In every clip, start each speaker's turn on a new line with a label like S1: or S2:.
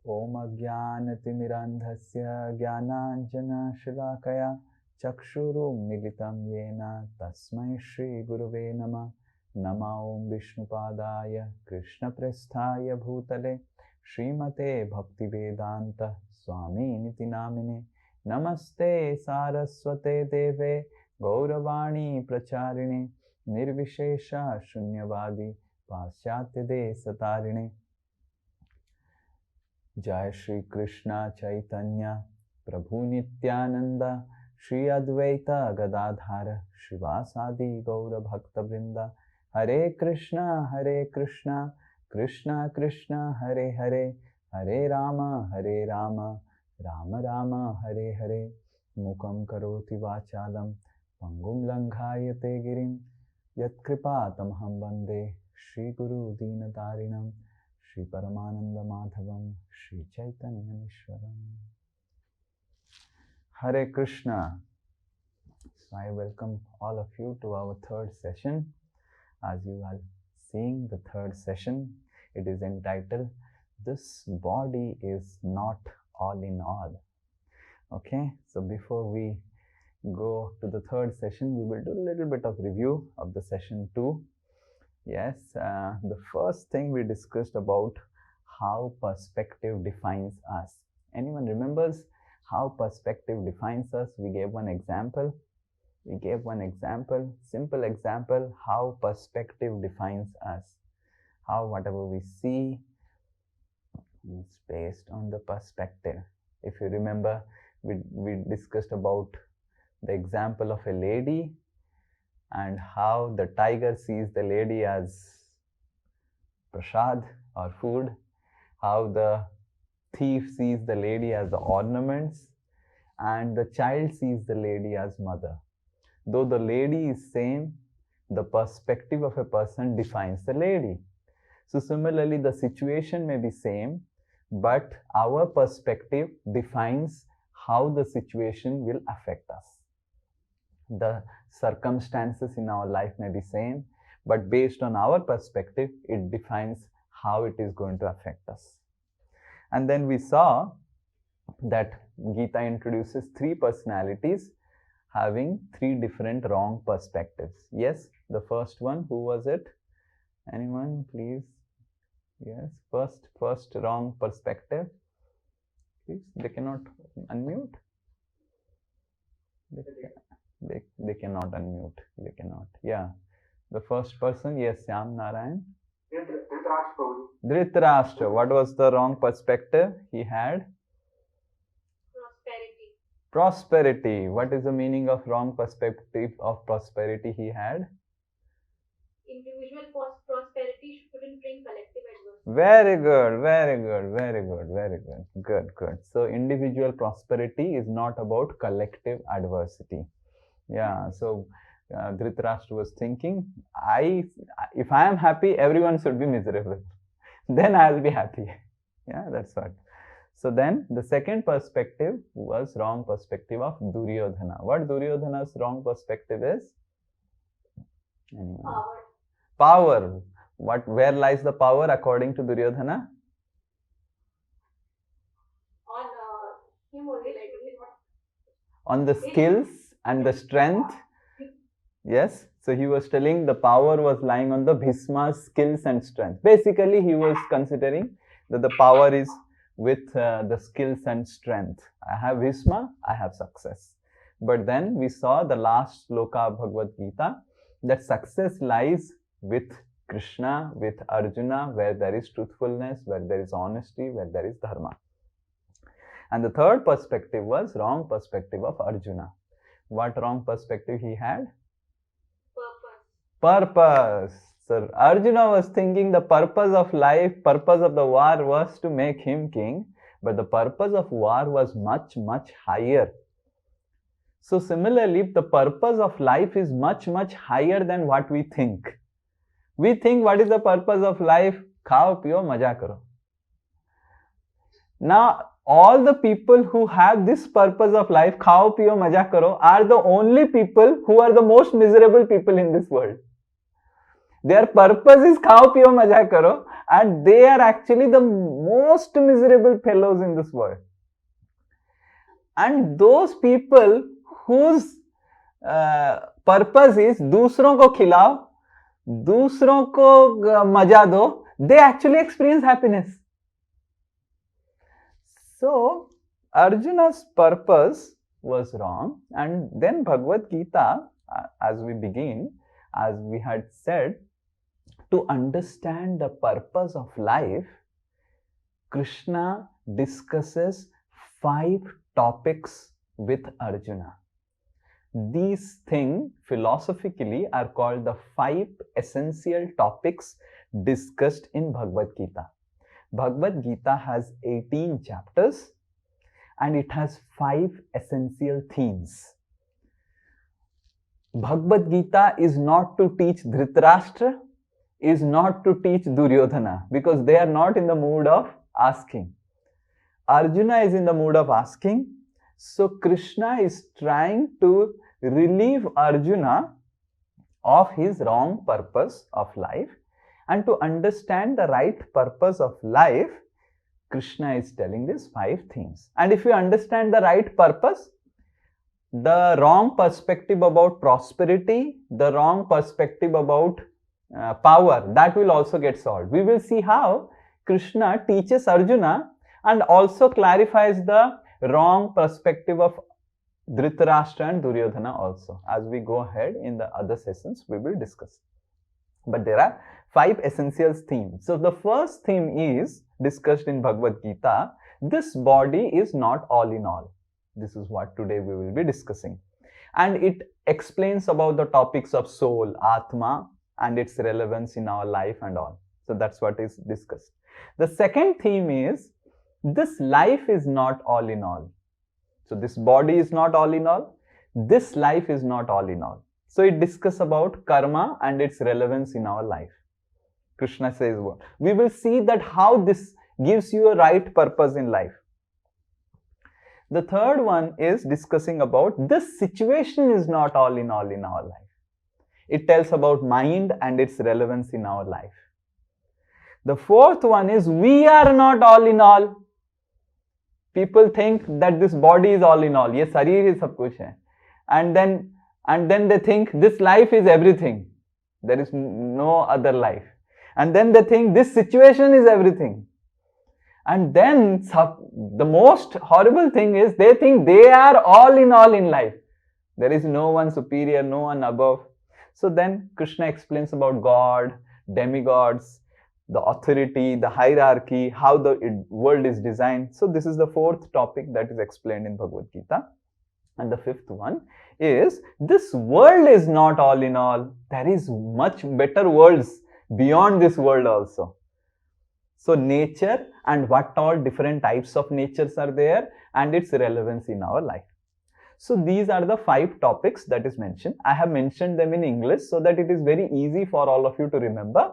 S1: Om Ajnanatimirandhasya Jnananjanashalakaya Chakshurum Militam Yena Tasmai Shri Gurave Nama Nama Om Vishnupadaya Krishna Prasthaya Bhutale Srimate Bhaktivedanta Swami Niti Namine Namaste Saraswate Deve Gauravani Pracharine Nirvishesha Shunyavadi Pasyatya Satarine Jai Shri Krishna Chaitanya Prabhu Nityananda Shri Advaita Gadadhara Shivasadi Gaura Bhakta Vrinda Hare Krishna Krishna Krishna Hare Hare Hare Rama Rama Rama Hare Hare Mukam Karoti Vachalam Pangum Langhayate Girim Yat Kripa Tamham Bande Shri Guru Dinatarinam Shri Paramananda Madhavam Shri Chaitanya Ishwaram. Hare Krishna. So I welcome all of you to our third session. As you are seeing the third session, it is entitled This Body is Not All in All. Okay, so before we go to the third session, we will do a little bit of review of the session 2. Yes, the first thing we discussed about how perspective defines us. Anyone remembers how perspective defines us? We gave one example. Simple example, how perspective defines us. How whatever we see is based on the perspective. If you remember, we discussed about the example of a lady and how the tiger sees the lady as prasad or food, how the thief sees the lady as the ornaments, and the child sees the lady as mother. Though the lady is same, the perspective of a person defines the lady. So similarly, the situation may be same, but our perspective defines how the situation will affect us. The circumstances in our life may be same, but based on our perspective, it defines how it is going to affect us. And then we saw that Gita introduces 3 personalities having 3 different wrong perspectives. Yes, the first one, who was it? Anyone, please? Yes, first wrong perspective. Please, they cannot unmute. They cannot unmute. They cannot. Yeah. The first person, yes, Syam Narayan. Dhritarashtra. What was the wrong perspective he had? Prosperity. What is the meaning of wrong perspective of prosperity he had?
S2: Individual prosperity shouldn't bring collective adversity.
S1: Very good. Good. So individual prosperity is not about collective adversity. Yeah. So Dhritarashtra was thinking, if I am happy, everyone should be miserable. Then I will be happy. Yeah, that's what. So then the second perspective was wrong perspective of Duryodhana. What Duryodhana's wrong perspective is? Anyone? Power. Where lies the power according to Duryodhana?
S2: On him only, like
S1: on the skills and the strength. Yes. So he was telling the power was lying on the Bhisma's skills and strength. Basically, he was considering that the power is with the skills and strength. I have Bhisma, I have success. But then we saw the last sloka of Bhagavad Gita that success lies with Krishna, with Arjuna, where there is truthfulness, where there is honesty, where there is dharma. And the third perspective was wrong perspective of Arjuna. What wrong perspective he had? Purpose. So Arjuna was thinking the purpose of life, purpose of the war was to make him king, but the purpose of war was much higher. So similarly, the purpose of life is much higher than what we think. We think, what is the purpose of life? Khao, piyo, maja karo. Now, all the people who have this purpose of life, khao, piyo, maja karo, are the only people who are the most miserable people in this world. Their purpose is khao piyo maja karo, and they are actually the most miserable fellows in this world. And those people whose purpose is दूसरों को खिलाओ, दूसरों को मजा दो, they actually experience happiness. So Arjuna's purpose was wrong, and then Bhagavad Gita, as we begin, as we had said, to understand the purpose of life, Krishna discusses 5 topics with Arjuna. These things philosophically are called the 5 essential topics discussed in Bhagavad Gita. Bhagavad Gita has 18 chapters and it has 5 essential themes. Bhagavad Gita is not to teach Dhritarashtra, is not to teach Duryodhana, because they are not in the mood of asking. Arjuna is in the mood of asking. So Krishna is trying to relieve Arjuna of his wrong purpose of life, and to understand the right purpose of life, Krishna is telling these 5 things. And if you understand the right purpose, the wrong perspective about prosperity, the wrong perspective about power, that will also get solved. We will see how Krishna teaches Arjuna and also clarifies the wrong perspective of Dhritarashtra and Duryodhana also. As we go ahead in the other sessions, we will discuss. But there are 5 essential themes. So the first theme is discussed in Bhagavad Gita. This body is not all in all. This is what today we will be discussing. And it explains about the topics of soul, Atma, and its relevance in our life and all. So that's what is discussed. The second theme is this life is not all in all. So this body is not all in all. This life is not all in all. So it discusses about karma and its relevance in our life. Krishna says, we will see that how this gives you a right purpose in life. The third one is discussing about this situation is not all in our life. It tells about mind and its relevance in our life. The fourth one is we are not all in all. People think that this body is all in all. Yes, sharir hi sab kuch hai. And then they think this life is everything. There is no other life. And then they think this situation is everything. And then the most horrible thing is they think they are all in life. There is no one superior, no one above. So then Krishna explains about God, demigods, the authority, the hierarchy, how the world is designed. So this is the fourth topic that is explained in Bhagavad Gita. And the fifth one is this world is not all in all. There is much better worlds beyond this world also. So nature and what all different types of natures are there and its relevance in our life. So these are the 5 topics that is mentioned. I have mentioned them in English so that it is very easy for all of you to remember.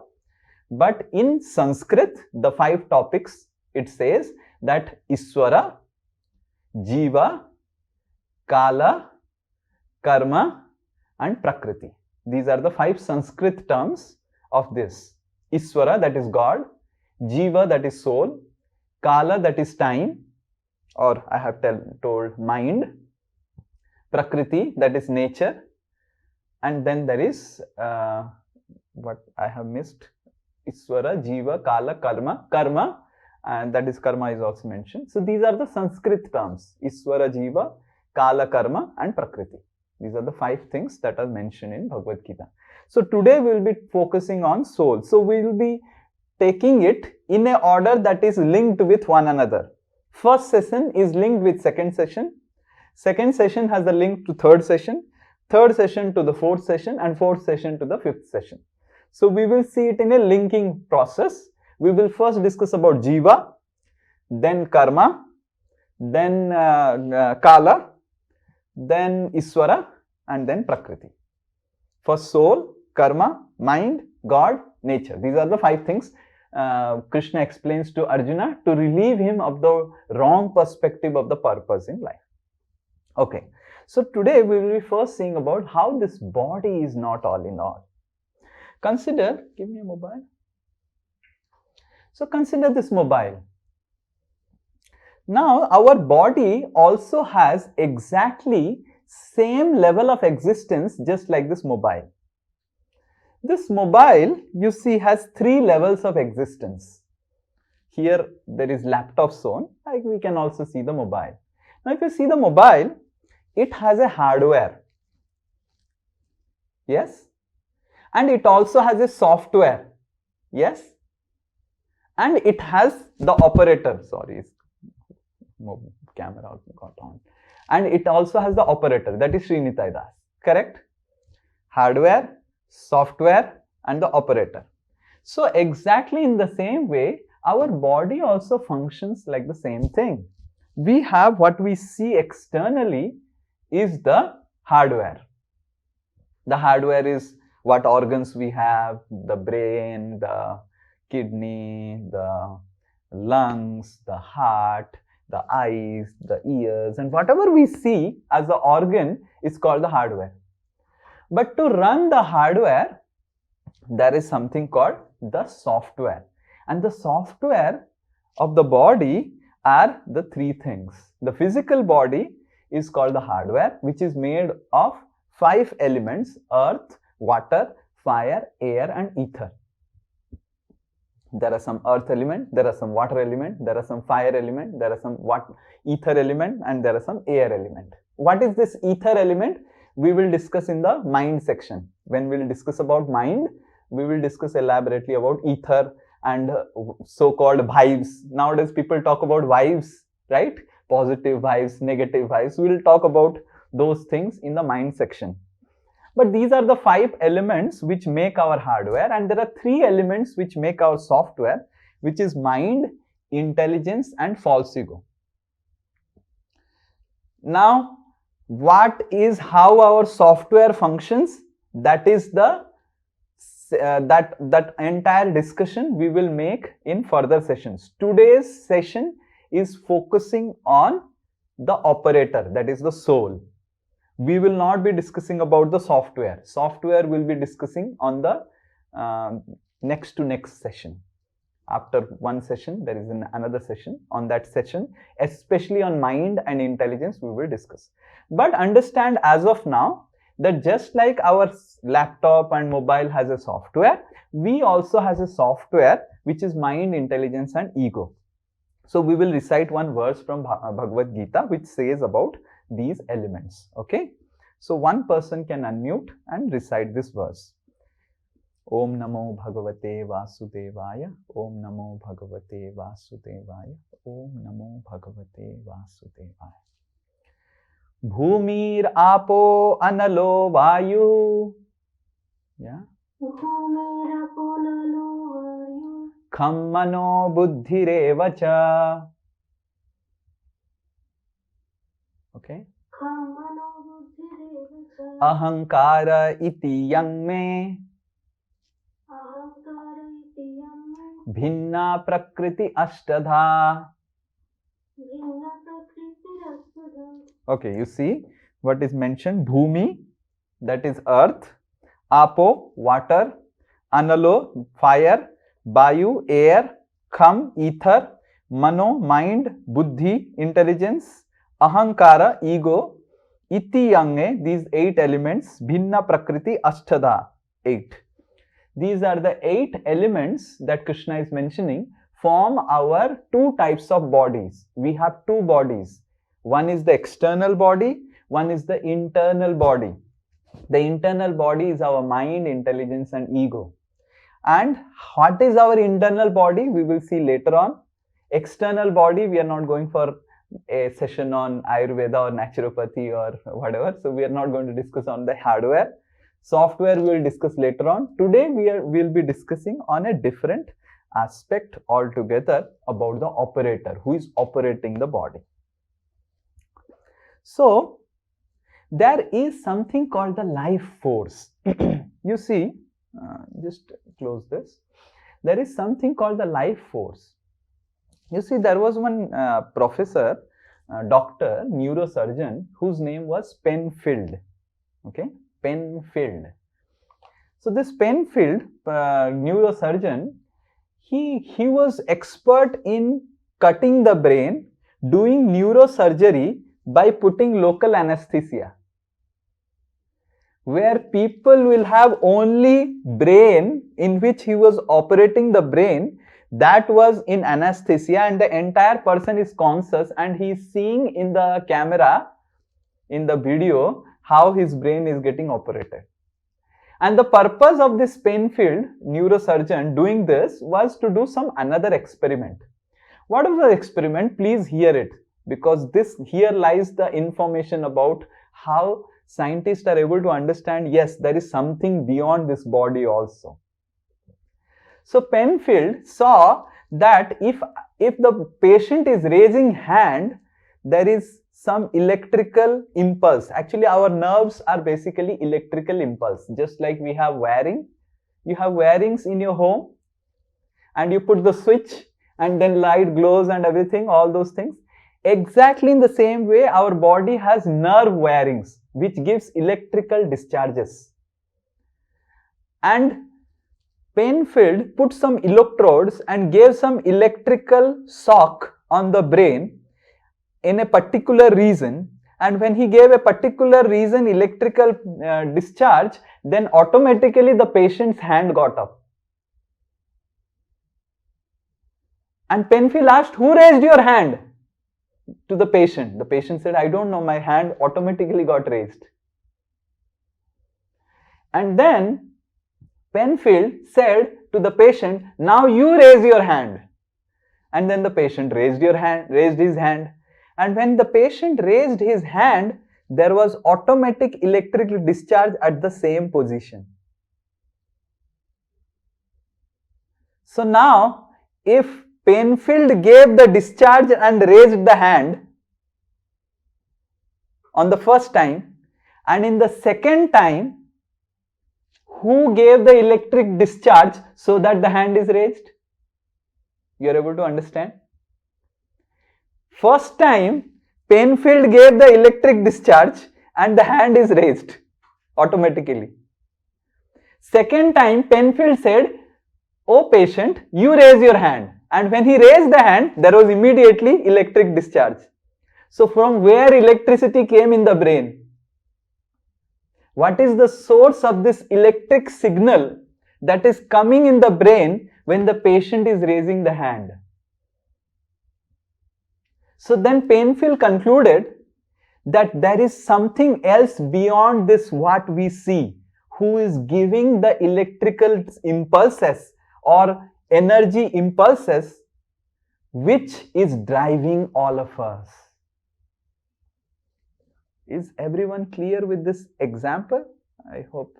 S1: But in Sanskrit, the 5 topics, it says that Iswara, Jiva, Kala, Karma and Prakriti. These are the 5 Sanskrit terms of this. Iswara, that is God. Jiva, that is soul. Kala, that is time, or I have told mind. Prakriti, that is nature. And then there is what I have missed. Iswara, Jiva, Kala, Karma, and that is karma is also mentioned. So these are the Sanskrit terms. Iswara, Jiva, Kala, Karma and Prakriti. These are the 5 things that are mentioned in Bhagavad Gita. So today we will be focusing on soul. So we will be taking it in a order that is linked with one another. First session is linked with second session. Second session has the link to third session. Third session to the fourth session and fourth session to the fifth session. So we will see it in a linking process. We will first discuss about Jiva, then Karma, then Kala, then Iswara and then Prakriti. First soul, Karma, mind, God, nature. These are the 5 things Krishna explains to Arjuna to relieve him of the wrong perspective of the purpose in life. Okay, so today we will be first seeing about how this body is not all in all. Consider, give me a mobile. So consider this mobile. Now our body also has exactly same level of existence just like this mobile. This mobile, you see, has 3 levels of existence. Here there is laptop zone, like we can also see the mobile. Now if you see the mobile, it has a hardware. Yes? And it also has a software. Yes? And it has the operator. Sorry, camera got on. And it also has the operator, that is Srinitai Das. Correct? Hardware, software, and the operator. So exactly in the same way, our body also functions like the same thing. We have what we see externally is the hardware. The hardware is what organs we have, the brain, the kidney, the lungs, the heart, the eyes, the ears, and whatever we see as the organ is called the hardware. But to run the hardware, there is something called the software. And the software of the body are the 3 things. The physical body is called the hardware, which is made of 5 elements: earth, water, fire, air, and ether. There are some earth element, there are some water element, there are some fire element, there are some ether element, and there are some air element. What is this ether element? We will discuss in the mind section. When we will discuss about mind, we will discuss elaborately about ether and so-called vibes. Nowadays people talk about vibes, right? Positive vibes, negative vibes. We will talk about those things in the mind section. But these are the 5 elements which make our hardware, and there are 3 elements which make our software, which is mind, intelligence, and false ego. Now, what is how our software functions? That is the that entire discussion we will make in further sessions. Today's session is focusing on the operator, that is the soul. We will not be discussing about the software. Software will be discussing on the next to next session. After one session, there is another session. On that session, especially on mind and intelligence, we will discuss. But understand as of now that just like our laptop and mobile has a software, we also has a software which is mind, intelligence, and ego. So we will recite one verse from Bhagavad Gita which says about these elements. Okay, so one person can unmute and recite this verse. Om Namo Bhagavate Vasudevaya. Om Namo Bhagavate Vasudevaya. Om Namo Bhagavate Vasudevaya. Bhumir Apo Analo Vayu. Yeah.
S2: Bhumir Apo Analo Vayu.
S1: Kham Mano Buddhireva Cha. Okay. Ahankara iti yang me bhinna prakriti ashtadha. Okay, you see what is mentioned. Bhumi, that is earth. Apo, water. Analo, fire. Vayu, air. Kham, ether. Mano, mind. Buddhi, intelligence. Ahankara, ego. Iti yange, these 8 elements. Bhinna prakriti ashtadha, 8. These are the 8 elements that Krishna is mentioning form our 2 types of bodies. We have 2 bodies. One is the external body, one is the internal body. The internal body is our mind, intelligence, and ego. And what is our internal body? We will see later on. External body, we are not going for a session on Ayurveda or naturopathy or whatever. So we are not going to discuss on the hardware. Software we will discuss later on. Today we will be discussing on a different aspect altogether about the operator, who is operating the body. So there is something called the life force. You see, just close this. There is something called the life force. You see, there was one professor, doctor, neurosurgeon, whose name was Penfield. Okay, Penfield. So this Penfield, neurosurgeon, he was expert in cutting the brain, doing neurosurgery by putting local anesthesia, where people will have only brain in which he was operating the brain, that was in anesthesia, and the entire person is conscious and he is seeing in the camera, in the video, how his brain is getting operated. And the purpose of this Penfield neurosurgeon doing this was to do some another experiment. What was the experiment? Please hear it, because this here lies the information about how scientists are able to understand, yes, there is something beyond this body also. So Penfield saw that if the patient is raising hand, there is some electrical impulse. Actually, our nerves are basically electrical impulse. Just like we have wiring, you have wirings in your home, and you put the switch, and then light glows and everything, all those things. Exactly in the same way, our body has nerve wirings, which gives electrical discharges. And Penfield put some electrodes and gave some electrical shock on the brain in a particular region, and when he gave a particular region electrical discharge, then automatically the patient's hand got up. And Penfield asked, who raised your hand? To the patient. The patient said, I don't know, my hand automatically got raised. And then Penfield said to the patient, now you raise your hand. And then the patient raised his hand. And when the patient raised his hand, there was automatic electrical discharge at the same position. So now, if Penfield gave the discharge and raised the hand on the first time, and in the second time, who gave the electric discharge so that the hand is raised? You are able to understand? First time, Penfield gave the electric discharge and the hand is raised automatically. Second time, Penfield said, oh patient, you raise your hand. And when he raised the hand, there was immediately electric discharge. So from where electricity came in the brain? What is the source of this electric signal that is coming in the brain when the patient is raising the hand? So then Penfield concluded that there is something else beyond this what we see, who is giving the electrical impulses or energy impulses which is driving all of us. Is everyone clear with this example? I hope.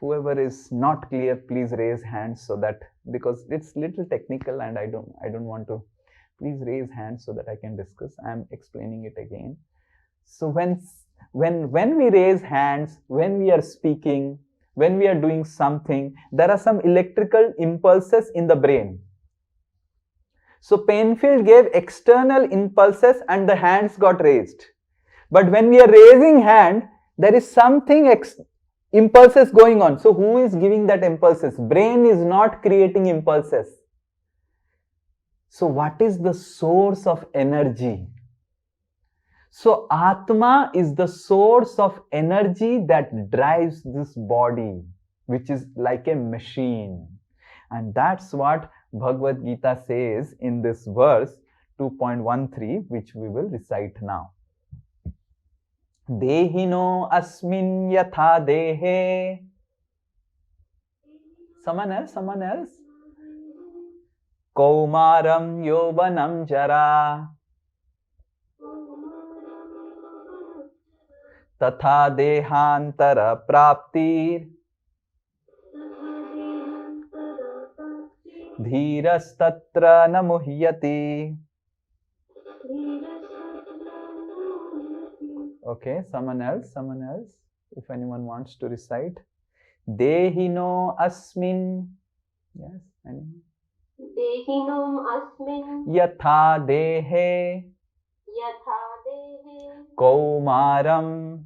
S1: Whoever is not clear, please raise hands so that, because it's little technical and I don't want to. Please raise hands so that I can discuss. I am explaining it again. So when we raise hands, when we are speaking, when we are doing something, there are some electrical impulses in the brain. So Penfield gave external impulses and the hands got raised. But when we are raising hand, there is something impulses going on. So who is giving that impulses? Brain is not creating impulses. So what is the source of energy? So Atma is the source of energy that drives this body, which is like a machine. And that's what Bhagavad Gita says in this verse 2.13, which we will recite now. Dehino asmin yatha dehe. Someone else? Kaumaram yovanam jara. Tatha dehantara praptir. Dhiras tatra namuhyati. Okay, someone else. If anyone wants to recite. Dehino asmin. Yes, anyone?
S2: Dehinum asmin
S1: Yatha dehe.
S2: yatha dehe
S1: Kaumaram.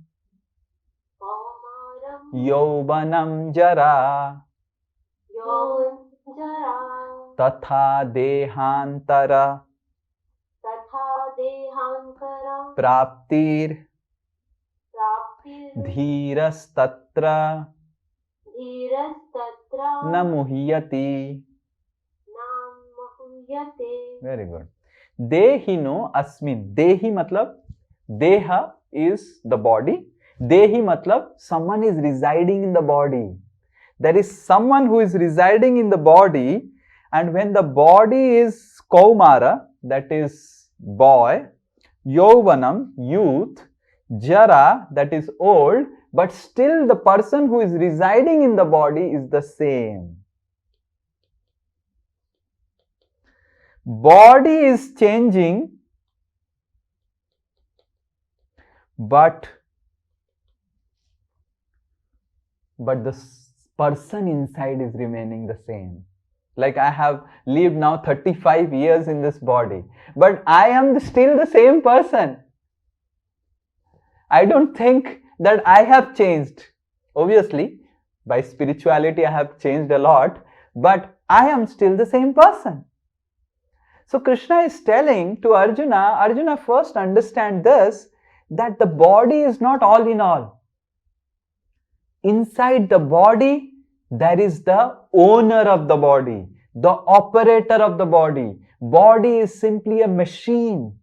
S2: kaumaram
S1: yauvanam jara,
S2: Yavan Jara,
S1: tatha dehantara,
S2: Tatha Dehankara,
S1: praptir,
S2: Praptir,
S1: dhirastatra,
S2: Dhiras Tatra,
S1: na muhyati.
S2: Nam Mahuyate.
S1: Very good. Dehino asmin. Dehi matlab deha is the body. Dehi matlab someone is residing in the body. There is someone who is residing in the body, and when the body is kaumara, that is boy, yauvanam, youth, jara, that is old, but still the person who is residing in the body is the same. Body is changing, but the person inside is remaining the same. Like I have lived now 35 years in this body, but I am still the same person. I don't think that I have changed. Obviously, by spirituality I have changed a lot, but I am still the same person. So Krishna is telling to Arjuna, Arjuna, first understand this, that the body is not all in all. Inside the body, there is the owner of the body, the operator of the body. Body is simply a machine.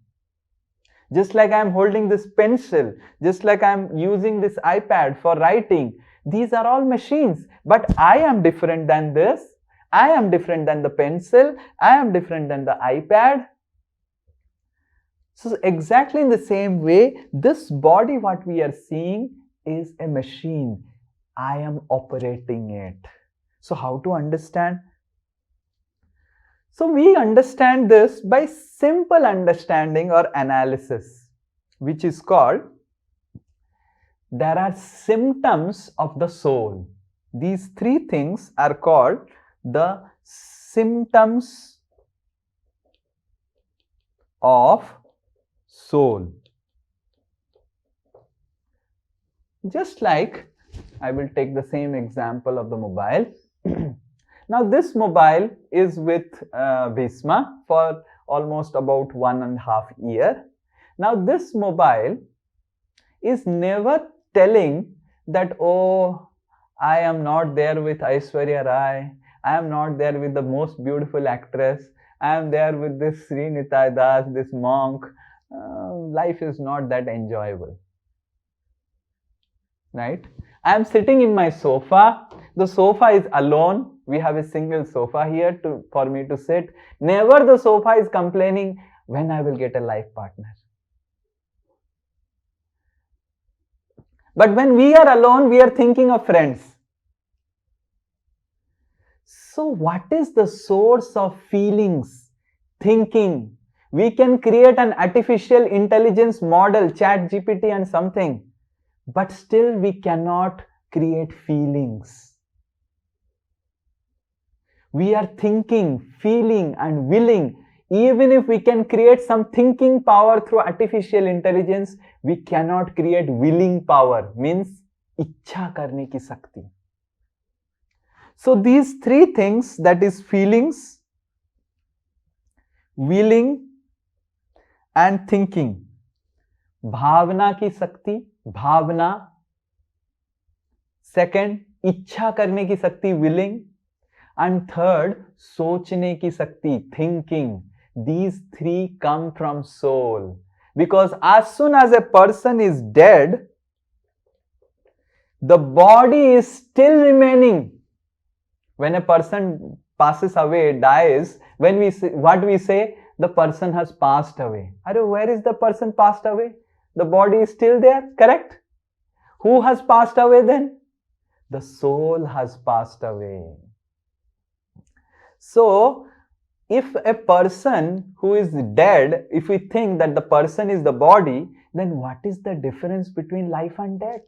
S1: Just like I am holding this pencil, just like I am using this iPad for writing, these are all machines. But I am different than this. I am different than the pencil. I am different than the iPad. So exactly in the same way, this body what we are seeing is a machine. I am operating it. So how to understand? So we understand this by simple understanding or analysis, which is called, there are symptoms of the soul. These three things are called the symptoms of soul. Just like I will take the same example of the mobile. Now this mobile is with Bhisma for almost about 1.5 years. Now this mobile is never telling that, oh, I am not there with Aishwarya Rai, I am not there with the most beautiful actress, I am there with this Sri Nitai Das, this monk. Life is not that enjoyable. Right? I am sitting in my sofa. The sofa is alone. We have a single sofa here for me to sit. Never the sofa is complaining when I will get a life partner. But when we are alone, we are thinking of friends. So what is the source of feelings, thinking? We can create an artificial intelligence model, chat GPT and something, but still we cannot create feelings. We are thinking, feeling and willing. Even if we can create some thinking power through artificial intelligence, we cannot create willing power, means इच्छा करने की शक्ति. So these three things, that is feelings, willing and thinking. भावना की शक्ति, भावना. Second, इच्छा करने की शक्ति, willing. And third, सोचने की शक्ति, thinking. These three come from soul. Because as soon as a person is dead, the body is still remaining. When a person passes away, dies, when we say, what we say? The person has passed away. Where is the person passed away? The body is still there, correct? Who has passed away then? The soul has passed away. So, if a person who is dead, if we think that the person is the body, then what is the difference between life and death?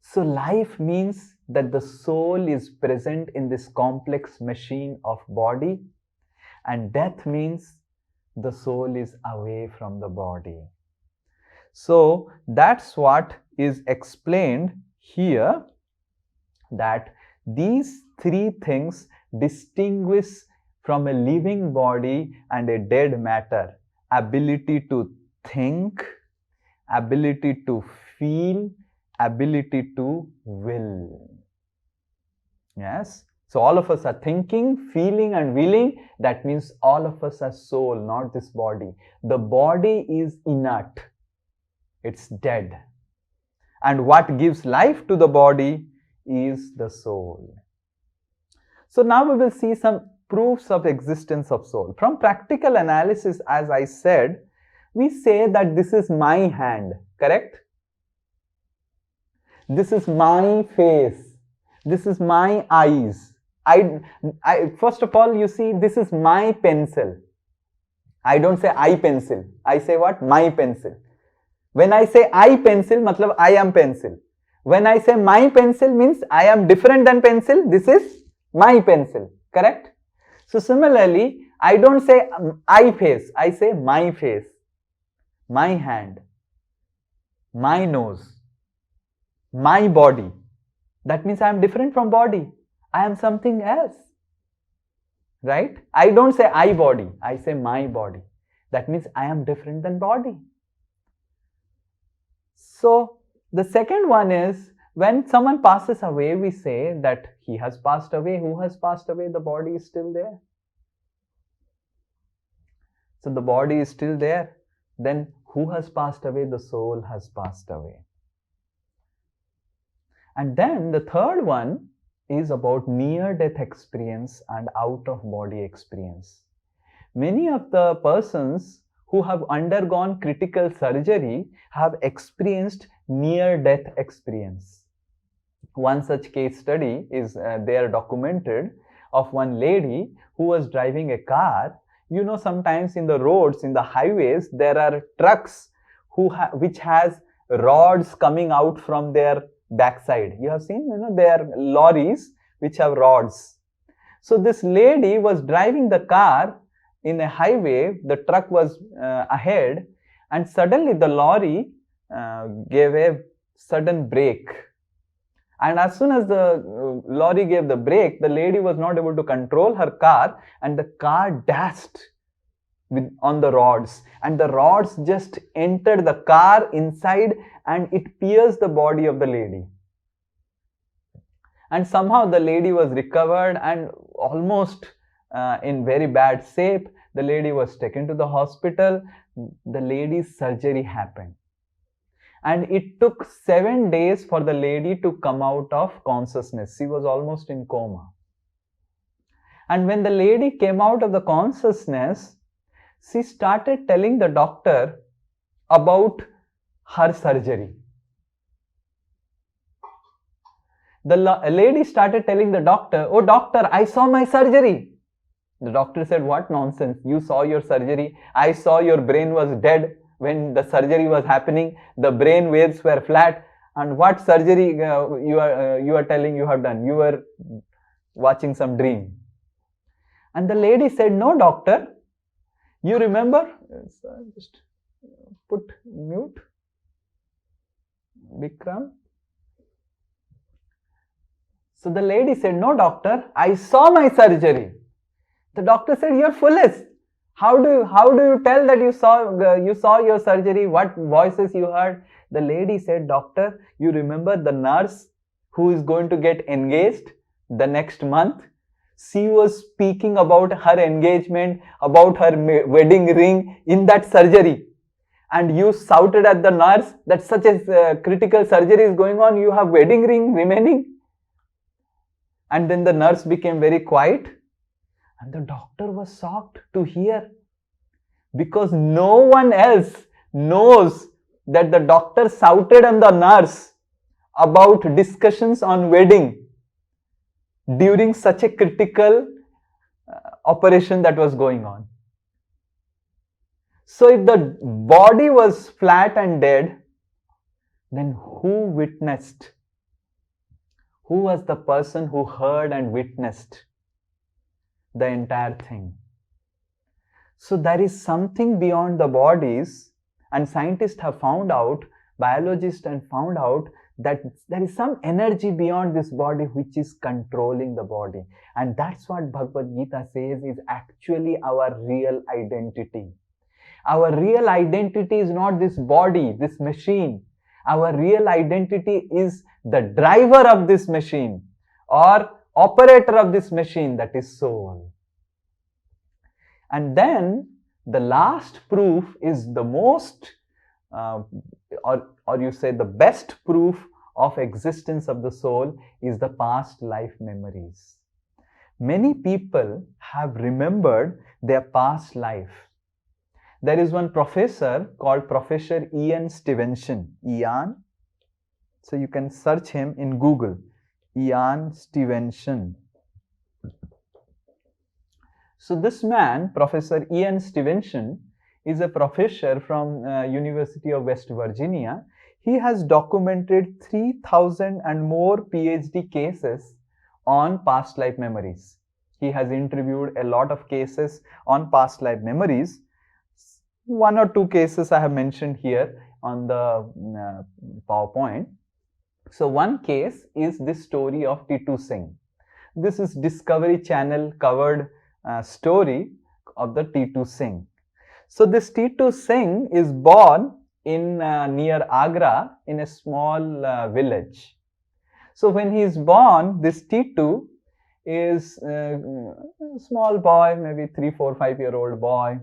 S1: So, life means that the soul is present in this complex machine of body, and death means the soul is away from the body. So, that's what is explained here that these three things distinguish from a living body and a dead matter: ability to think, ability to feel, ability to will. Yes. So all of us are thinking, feeling and willing. That means all of us are soul, not this body. The body is inert. It's dead. And what gives life to the body is the soul. So now we will see some proofs of existence of soul. From practical analysis, as I said, we say that this is my hand, correct? This is my face. This is my eyes. First of all, you see, this is my pencil. I don't say I pencil. I say what? My pencil. When I say I pencil, matlab I am pencil. When I say my pencil, means I am different than pencil. This is my pencil. Correct? So similarly, I don't say I face. I say my face, my hand, my nose, my body. That means I am different from body. I am something else. Right? I don't say I body. I say my body. That means I am different than body. So the second one is, when someone passes away, we say that he has passed away. Who has passed away? The body is still there. So the body is still there. Then who has passed away? The soul has passed away. And then the third one is about near-death experience and out-of-body experience. Many of the persons who have undergone critical surgery have experienced near-death experience. One such case study is there documented of one lady who was driving a car. You know, sometimes in the roads, in the highways, there are trucks which has rods coming out from their backside. You have seen, there are lorries which have rods. So this lady was driving the car in a highway. The truck was ahead, and suddenly the lorry gave a sudden brake. And as soon as the lorry gave the brake, the lady was not able to control her car, and the car dashed on the rods, and the rods just entered the car inside, and it pierced the body of the lady. And somehow the lady was recovered, and almost in very bad shape. The lady was taken to the hospital. The lady's surgery happened, and it took 7 days for the lady to come out of consciousness. She was almost in coma. And when the lady came out of the consciousness, she started telling the doctor about her surgery. The lady started telling the doctor, "Oh doctor, I saw my surgery." The doctor said, "What nonsense, you saw your surgery? I saw your brain was dead when the surgery was happening. The brain waves were flat. And what surgery you are telling you have done? You were watching some dream." And the lady said, "No doctor, you remember," just put mute, Vikram. So the lady said, "No doctor, I saw my surgery." The doctor said, "You're foolish. How do you tell that you saw your surgery? What voices you heard?" The lady said, "Doctor, you remember the nurse who is going to get engaged the next month? She was speaking about her engagement, about her wedding ring in that surgery. And you shouted at the nurse that such a critical surgery is going on. You have wedding ring remaining." And then the nurse became very quiet. And the doctor was shocked to hear, because no one else knows that the doctor shouted at the nurse about discussions on wedding during such a critical operation that was going on. So if the body was flat and dead, then who witnessed? Who was the person who heard and witnessed the entire thing? So there is something beyond the bodies, and scientists have found out biologist and found out that there is some energy beyond this body which is controlling the body. And that's what Bhagavad Gita says is actually our real identity. Our real identity is not this body, this machine. Our real identity is the driver of this machine or operator of this machine, that is soul. And then the last proof is the most, or you say the best proof of existence of the soul is the past life memories. Many people have remembered their past life. There is one professor called Professor Ian Stevenson. Ian, so you can search him in Google. Ian Stevenson. So this man, Professor Ian Stevenson, is a professor from University of West Virginia. He has documented 3,000 and more PhD cases on past life memories. He has interviewed a lot of cases on past life memories. One or two cases I have mentioned here on the PowerPoint. So one case is this story of T2 Singh. This is Discovery Channel covered story of the T2 Singh. So this T2 Singh is born in near Agra in a small village. So when he is born, this T2 is a small boy, maybe 3, 4, 5-year-old boy.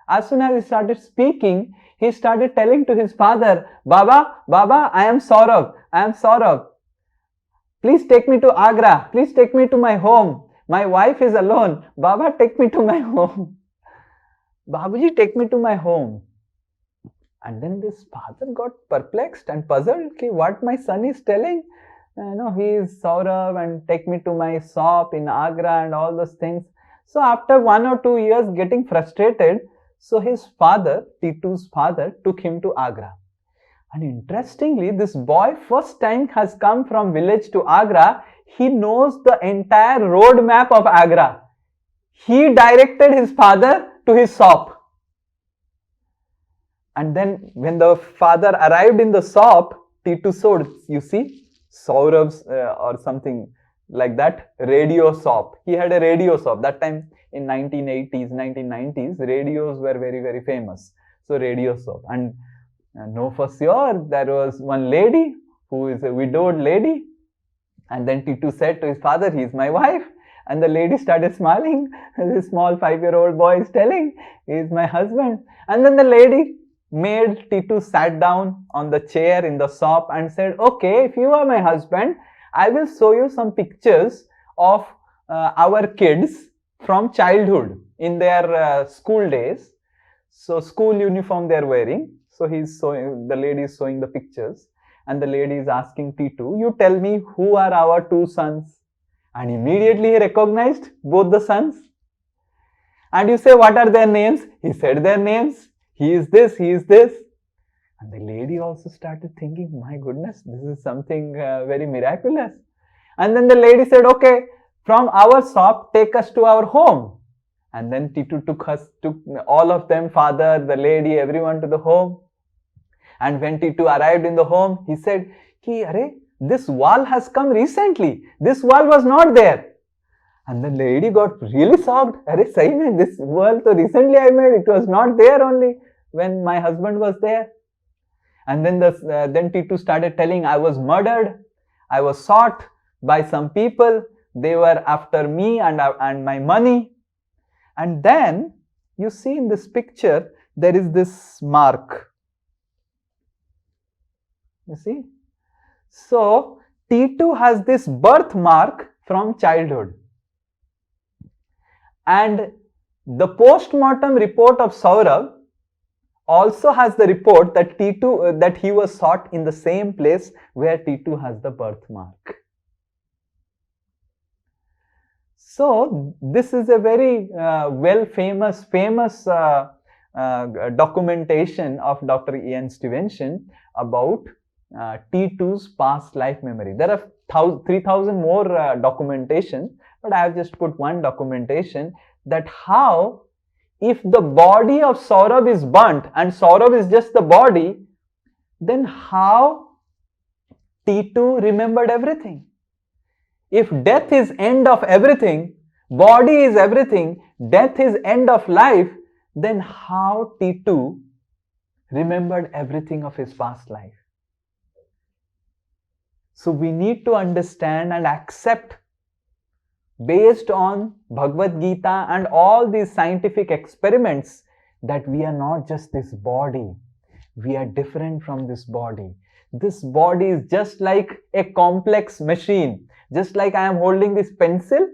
S1: As soon as he started speaking, he started telling to his father, Baba, Baba, I am Saurav, I am Saurav. Please take me to Agra, please take me to my home. My wife is alone. Baba, take me to my home. Babuji, take me to my home. And then this father got perplexed and puzzled. Okay, what my son is telling? He is Saurav and take me to my shop in Agra and all those things. So after 1 or 2 years getting frustrated, so his father, T2's father, took him to Agra. And interestingly, this boy first time has come from village to Agra. He knows the entire road map of Agra. He directed his father to his shop. And then when the father arrived in the shop, T2 showed, you see, Saurav's or something like that, radio shop. He had a radio shop. That time in 1980s, 1990s, radios were very, very famous. So radio shop. And know for sure, there was one lady who is a widowed lady. And then T2 said to his father, he is my wife. And the lady started smiling. This small 5-year-old boy is telling, he is my husband. And then the lady made T2 sat down on the chair in the shop and said, okay, if you are my husband, I will show you some pictures of our kids from childhood in their school days. So school uniform they are wearing. So the lady is showing the pictures. And the lady is asking T2, you tell me who are our 2 sons? And immediately he recognized both the sons. And you say, what are their names? He said their names. He is this, he is this. And the lady also started thinking, my goodness, this is something very miraculous. And then the lady said, okay, from our shop, take us to our home. And then T2 took all of them, father, the lady, everyone to the home. And when T2 arrived in the home, he said, this wall has come recently. This wall was not there. And the lady got really shocked. This wall so recently I made. It was not there only when my husband was there. And then T2 started telling, I was murdered. I was shot by some people. They were after me and my money. And then you see in this picture, there is this mark. You see? So, T2 has this birthmark from childhood. And the post-mortem report of Saurav also has the report that that he was shot in the same place where T2 has the birthmark. So, this is a very famous documentation of Dr. Ian Stevenson about T2's past life memory. There are 3,000 more documentation, but I have just put one documentation that how if the body of Saurabh is burnt and Saurabh is just the body, then how T2 remembered everything? If death is end of everything, body is everything, death is end of life, then how T2 remembered everything of his past life? So we need to understand and accept, based on Bhagavad Gita and all these scientific experiments, that we are not just this body. We are different from this body. This body is just like a complex machine. Just like I am holding this pencil,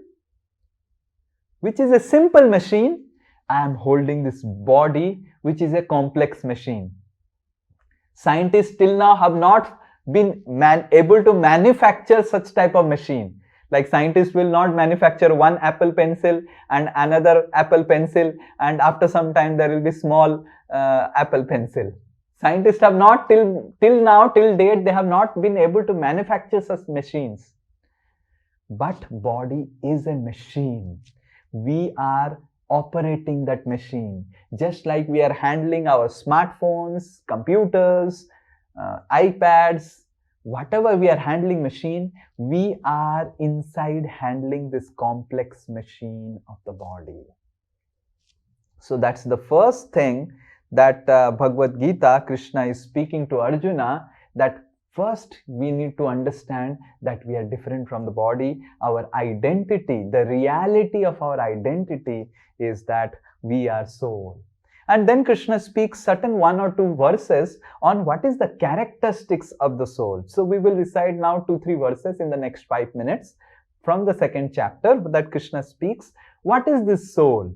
S1: which is a simple machine, I am holding this body, which is a complex machine. Scientists till now have not been able to manufacture such type of machine. Like scientists will not manufacture one Apple pencil and another Apple pencil, and after some time there will be small Apple pencil. Scientists have not till date, they have not been able to manufacture such machines. But body is a machine. We are operating that machine. Just like we are handling our smartphones, computers, iPads, whatever we are handling machine, we are inside handling this complex machine of the body. So that's the first thing that Bhagavad Gita, Krishna is speaking to Arjuna, that first we need to understand that we are different from the body. Our identity, the reality of our identity is that we are soul. And then Krishna speaks certain 1 or 2 verses on what is the characteristics of the soul. So we will recite now 2-3 verses in the next 5 minutes from the 2nd chapter that Krishna speaks. What is this soul?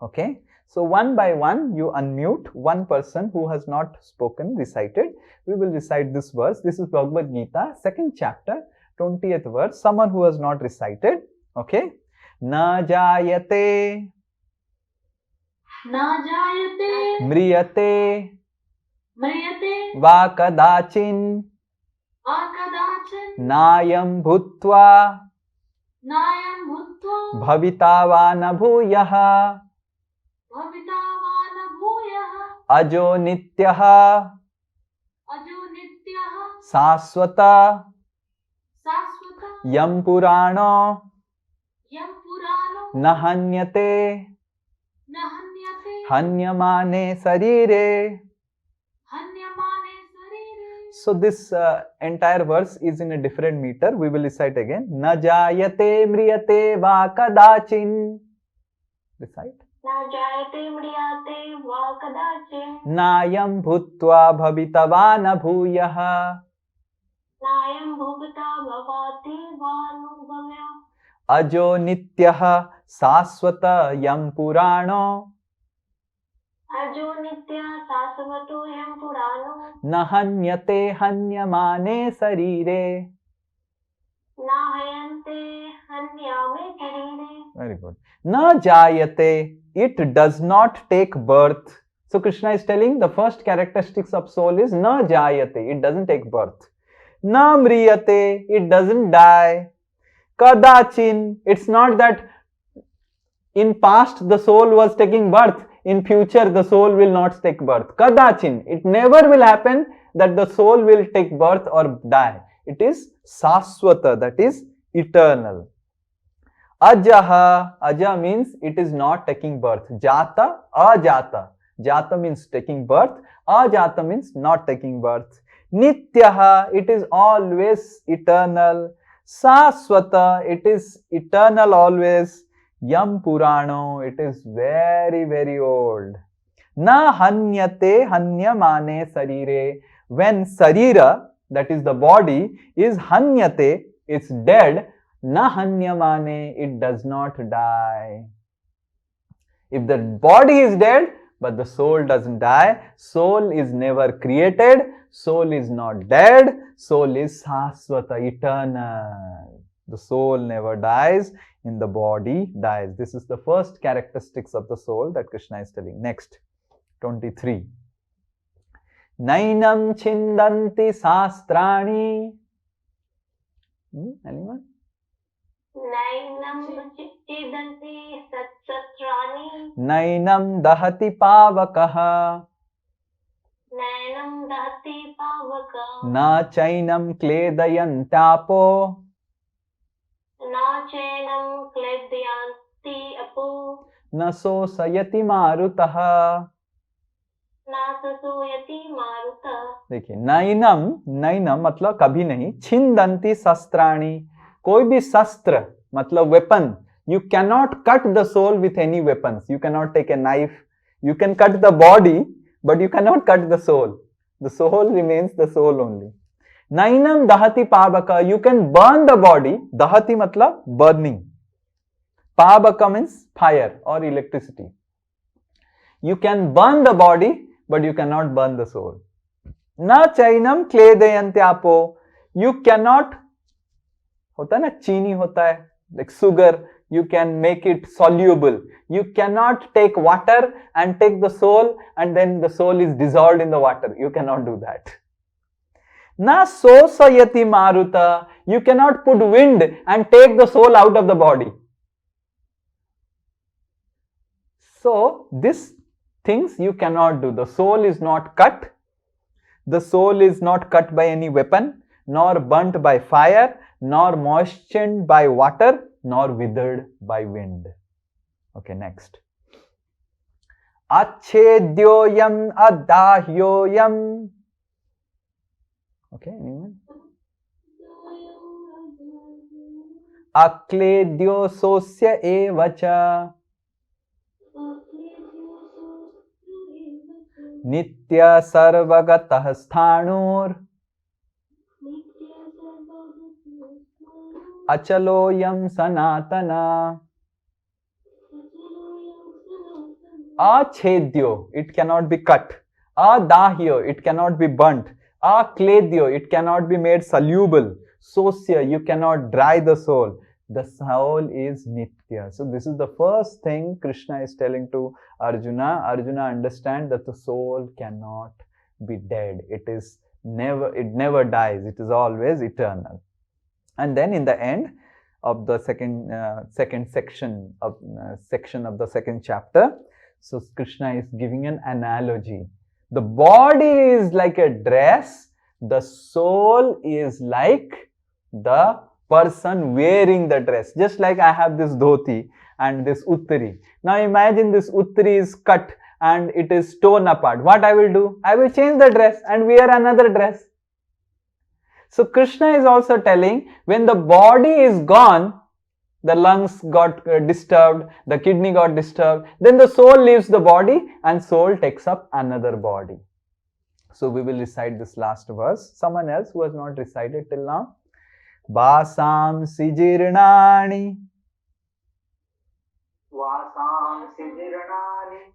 S1: Okay. So one by one, you unmute one person who has not spoken, recited. We will recite this verse. This is Bhagavad Gita, 2nd chapter, 20th verse. Someone who has not recited. Okay. Na jayate.
S2: Na jayate.
S1: Mriyate.
S2: Mriyate.
S1: Va kadachin.
S2: Akadachin.
S1: Nayam bhutva.
S2: Nayam bhutva.
S1: Bhavitavana bhuyaha.
S2: Bhavitavana bhuyaha.
S1: Ajo nityaha.
S2: Ajo nityaha.
S1: Saswata.
S2: Saswata.
S1: Yam purano.
S2: Yam purano.
S1: Nahanyate.
S2: Nahanyate.
S1: Hanyamane sarire.
S2: Hanyamane sarire.
S1: So this entire verse is in a different meter. We will recite again. Na jayate mriyate va kadachin. Recite.
S2: Na jayate mriyate va kadachin.
S1: Nayam bhutva bhavitavana bhuyaha.
S2: Nayam bhuvata bhavati vanubhavya.
S1: Ajo nityaha saswata yam purano.
S2: Ajo nitya sasvato yam purano.
S1: Nahanyate hanyamane sarire.
S2: Nahayante hanyame sarire.
S1: Very good. Na jayate, it does not take birth. So Krishna is telling the first characteristics of soul is na jayate, it doesn't take birth. Na mriyate, it doesn't die. Kadachin, it's not that in past the soul was taking birth, in future the soul will not take birth. Kadachin, it never will happen that the soul will take birth or die. It is saswata, that is eternal. Ajaha, aja means it is not taking birth. Jata, ajata. Jata means taking birth. Ajata means not taking birth. Nityaha, it is always eternal. Saswata, it is eternal always. Yam Purano, it is very, very old. Na hanyate hanyamane sarire. When sarira, that is the body, is hanyate, it's dead. Na hanyamane, it does not die. If the body is dead, but the soul doesn't die, soul is never created, soul is not dead, soul is saswata, eternal. The soul never dies, in the body dies. This is the first characteristics of the soul that Krishna is telling. Next, 23. Nainam chindanti sastrani. Anyone?
S2: Nainam chidanti satsatrani.
S1: Nainam dahati pavakaha.
S2: Nainam दहति पावका
S1: न चैनं क्लेदयन्तापो
S2: न चैनं क्लेदयन्ति अपो
S1: न शोषयति मारुतः।
S2: न शोषयति मारुतः।
S1: देखिए, नैनम, नैनम मतलब कभी नहीं, छिन्दन्ति शस्त्राणि, कोई भी शस्त्र मतलब weapon, you cannot cut the soul with any weapons. You cannot take a knife, you can cut the body but you cannot cut the soul. The soul remains the soul only. Nainam dahati pavaka, you can burn the body. Dahati matlab burning, pavaka means fire or electricity. You can burn the body but you cannot burn the soul. Na chainam kledayantyaapo, you cannot, होता है ना, चीनी होता है, like sugar, you can make it soluble. You cannot take water and take the soul and then the soul is dissolved in the water. You cannot do that. Na sosayati maruta, you cannot put wind and take the soul out of the body. So these things you cannot do. The soul is not cut. The soul is not cut by any weapon, nor burnt by fire, nor moistened by water, nor withered by wind. Okay, next. Achedyoyam adahyoyam. Okay, anyone? Akledyo sosya evacha. Nitya sarvagatah sthanur. Achaloyam sanatana. Achedyo, it cannot be cut. Adahyo, it cannot be burnt. Akledyo, it cannot be made soluble. Sosya, you cannot dry the soul. The soul is nitya. So this is the first thing Krishna is telling to Arjuna. Arjuna understand that the soul cannot be dead. It never dies. It is always eternal. And then in the end of the second section of the second chapter, so Krishna is giving an analogy. The body is like a dress, the soul is like the person wearing the dress. Just like I have this dhoti and this uttari. Now imagine this uttari is cut and it is torn apart. What I will do? I will change the dress and wear another dress. So Krishna is also telling, when the body is gone, the lungs got disturbed, the kidney got disturbed, then the soul leaves the body and soul takes up another body. So we will recite this last verse. Someone else who has not recited till now. Vasam sijirnani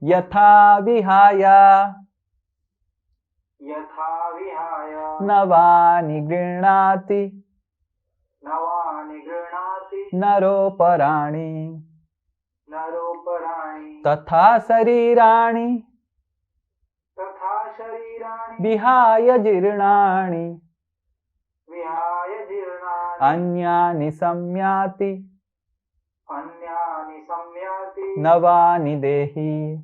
S1: yatha vihaya navani grinati naro parani tatha sarirani vihaya jirnani anyani samyati navani dehi.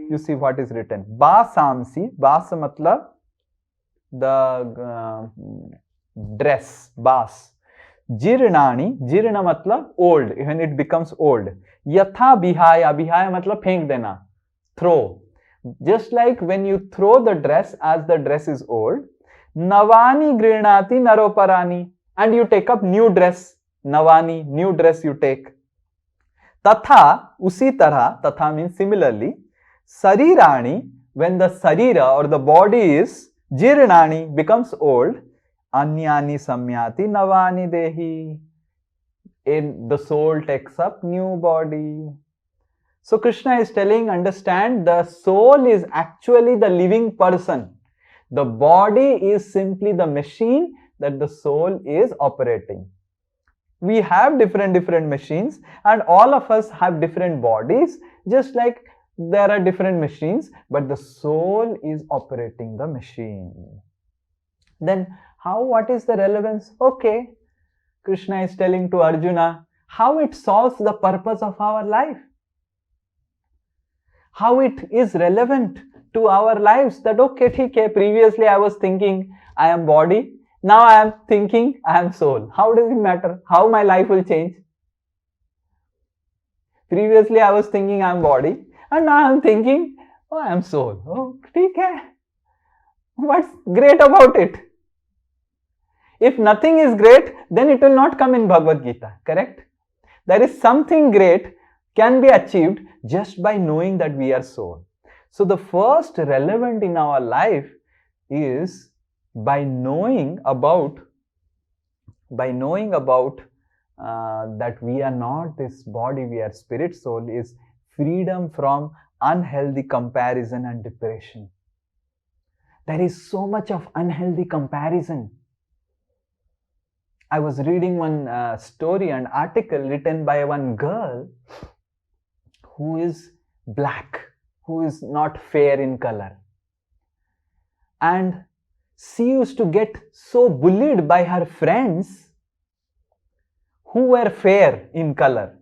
S1: You see what is written. Basamsi, basa matlab the dress, bas. Jirnani, jirna matlab old, when it becomes old. Yatha bihaya, bihaya matlab phenk dena, throw. Just like when you throw the dress as the dress is old, navani grinati naroparani, and you take up new dress, navani, new dress you take. Tatha, usi tarha, tatha means similarly, sarirani, when the sarira or the body is jirnani, becomes old, anyani samyati navani dehi, the soul takes up new body. So Krishna is telling, understand, the soul is actually the living person. The body is simply the machine that the soul is operating. We have different machines and all of us have different bodies, just like there are different machines, but the soul is operating the machine. Then what is the relevance? Okay, Krishna is telling to Arjuna how it solves the purpose of our life, how it is relevant to our lives that okay, okay, previously I was thinking I am body, now I am thinking I am soul. How does it matter? How my life will change? Previously I was thinking I am body and now I am thinking, oh, I am soul. Oh, okay. What's great about it? If nothing is great, then it will not come in Bhagavad Gita, correct? There is something great can be achieved just by knowing that we are soul. So the first relevant in our life is by knowing about that we are not this body, we are spirit soul, is freedom from unhealthy comparison and depression. There is so much of unhealthy comparison. I was reading one story, an article written by one girl who is black, who is not fair in color. And she used to get so bullied by her friends who were fair in color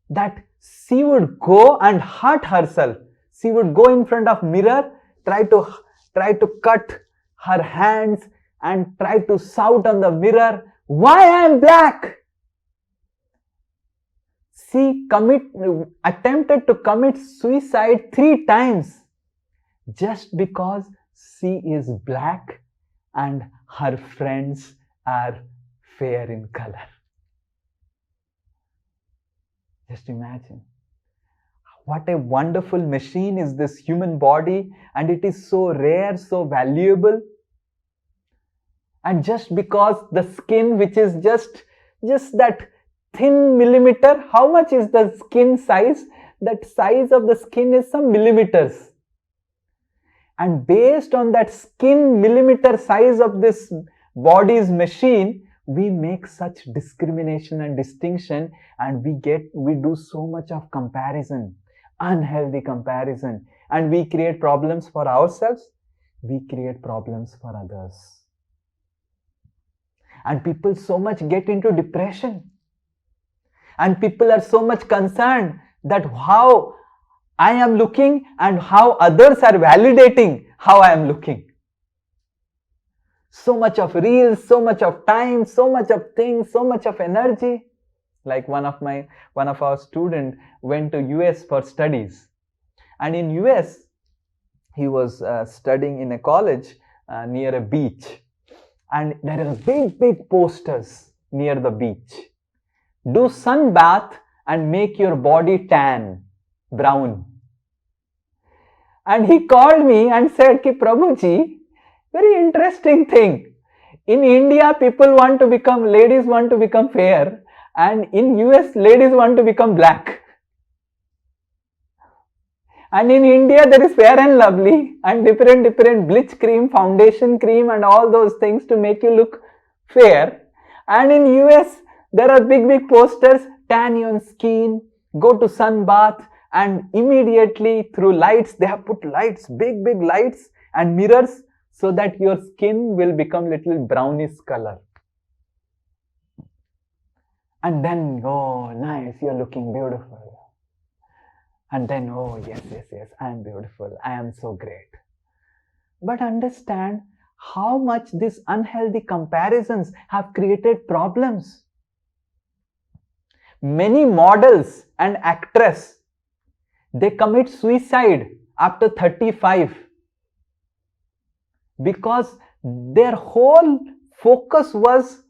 S1: that she would go and hurt herself. She would go in front of mirror, try to cut her hands and try to shout on the mirror, why I am black? She attempted to commit suicide 3 times just because she is black and her friends are fair in color. Just imagine. What a wonderful machine is this human body, and it is so rare, so valuable. And just because the skin, which is just that thin millimeter, how much is the skin size? That size of the skin is some millimeters. And based on that skin millimeter size of this body's machine, we make such discrimination and distinction, and we do so much of comparison, unhealthy comparison, and we create problems for ourselves, we create problems for others. And people so much get into depression. And people are so much concerned that how I am looking and how others are validating how I am looking. So much of reels, so much of time, so much of things, so much of energy. Like one of our students went to US for studies. And in US, he was studying in a college near a beach. And there are big posters near the beach. Do sun bath and make your body tan, brown. And he called me and said, Ki Prabhuji, very interesting thing. In India, ladies want to become fair, and in US, ladies want to become black. And in India, there is Fair and Lovely and different bleach cream, foundation cream and all those things to make you look fair. And in US, there are big posters, tan your skin, go to sun bath, and immediately through lights, they have put lights, big lights and mirrors so that your skin will become little brownish color. And then, oh, nice, you're looking beautiful. And then, oh, yes, I am beautiful, I am so great. But understand how much these unhealthy comparisons have created problems. Many models and actresses, they commit suicide after 35 because their whole focus was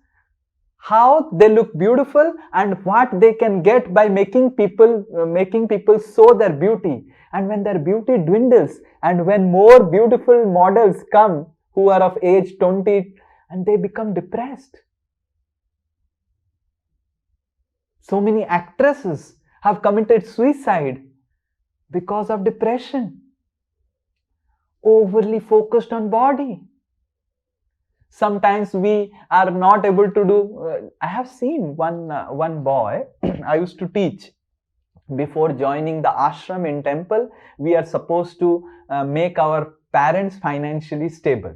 S1: how they look beautiful and what they can get by making people show their beauty. And when their beauty dwindles and when more beautiful models come who are of age 20, and they become depressed. So many actresses have committed suicide because of depression, overly focused on body. Sometimes we are not able to do, I have seen one boy, I used to teach. Before joining the ashram in temple, we are supposed to make our parents financially stable.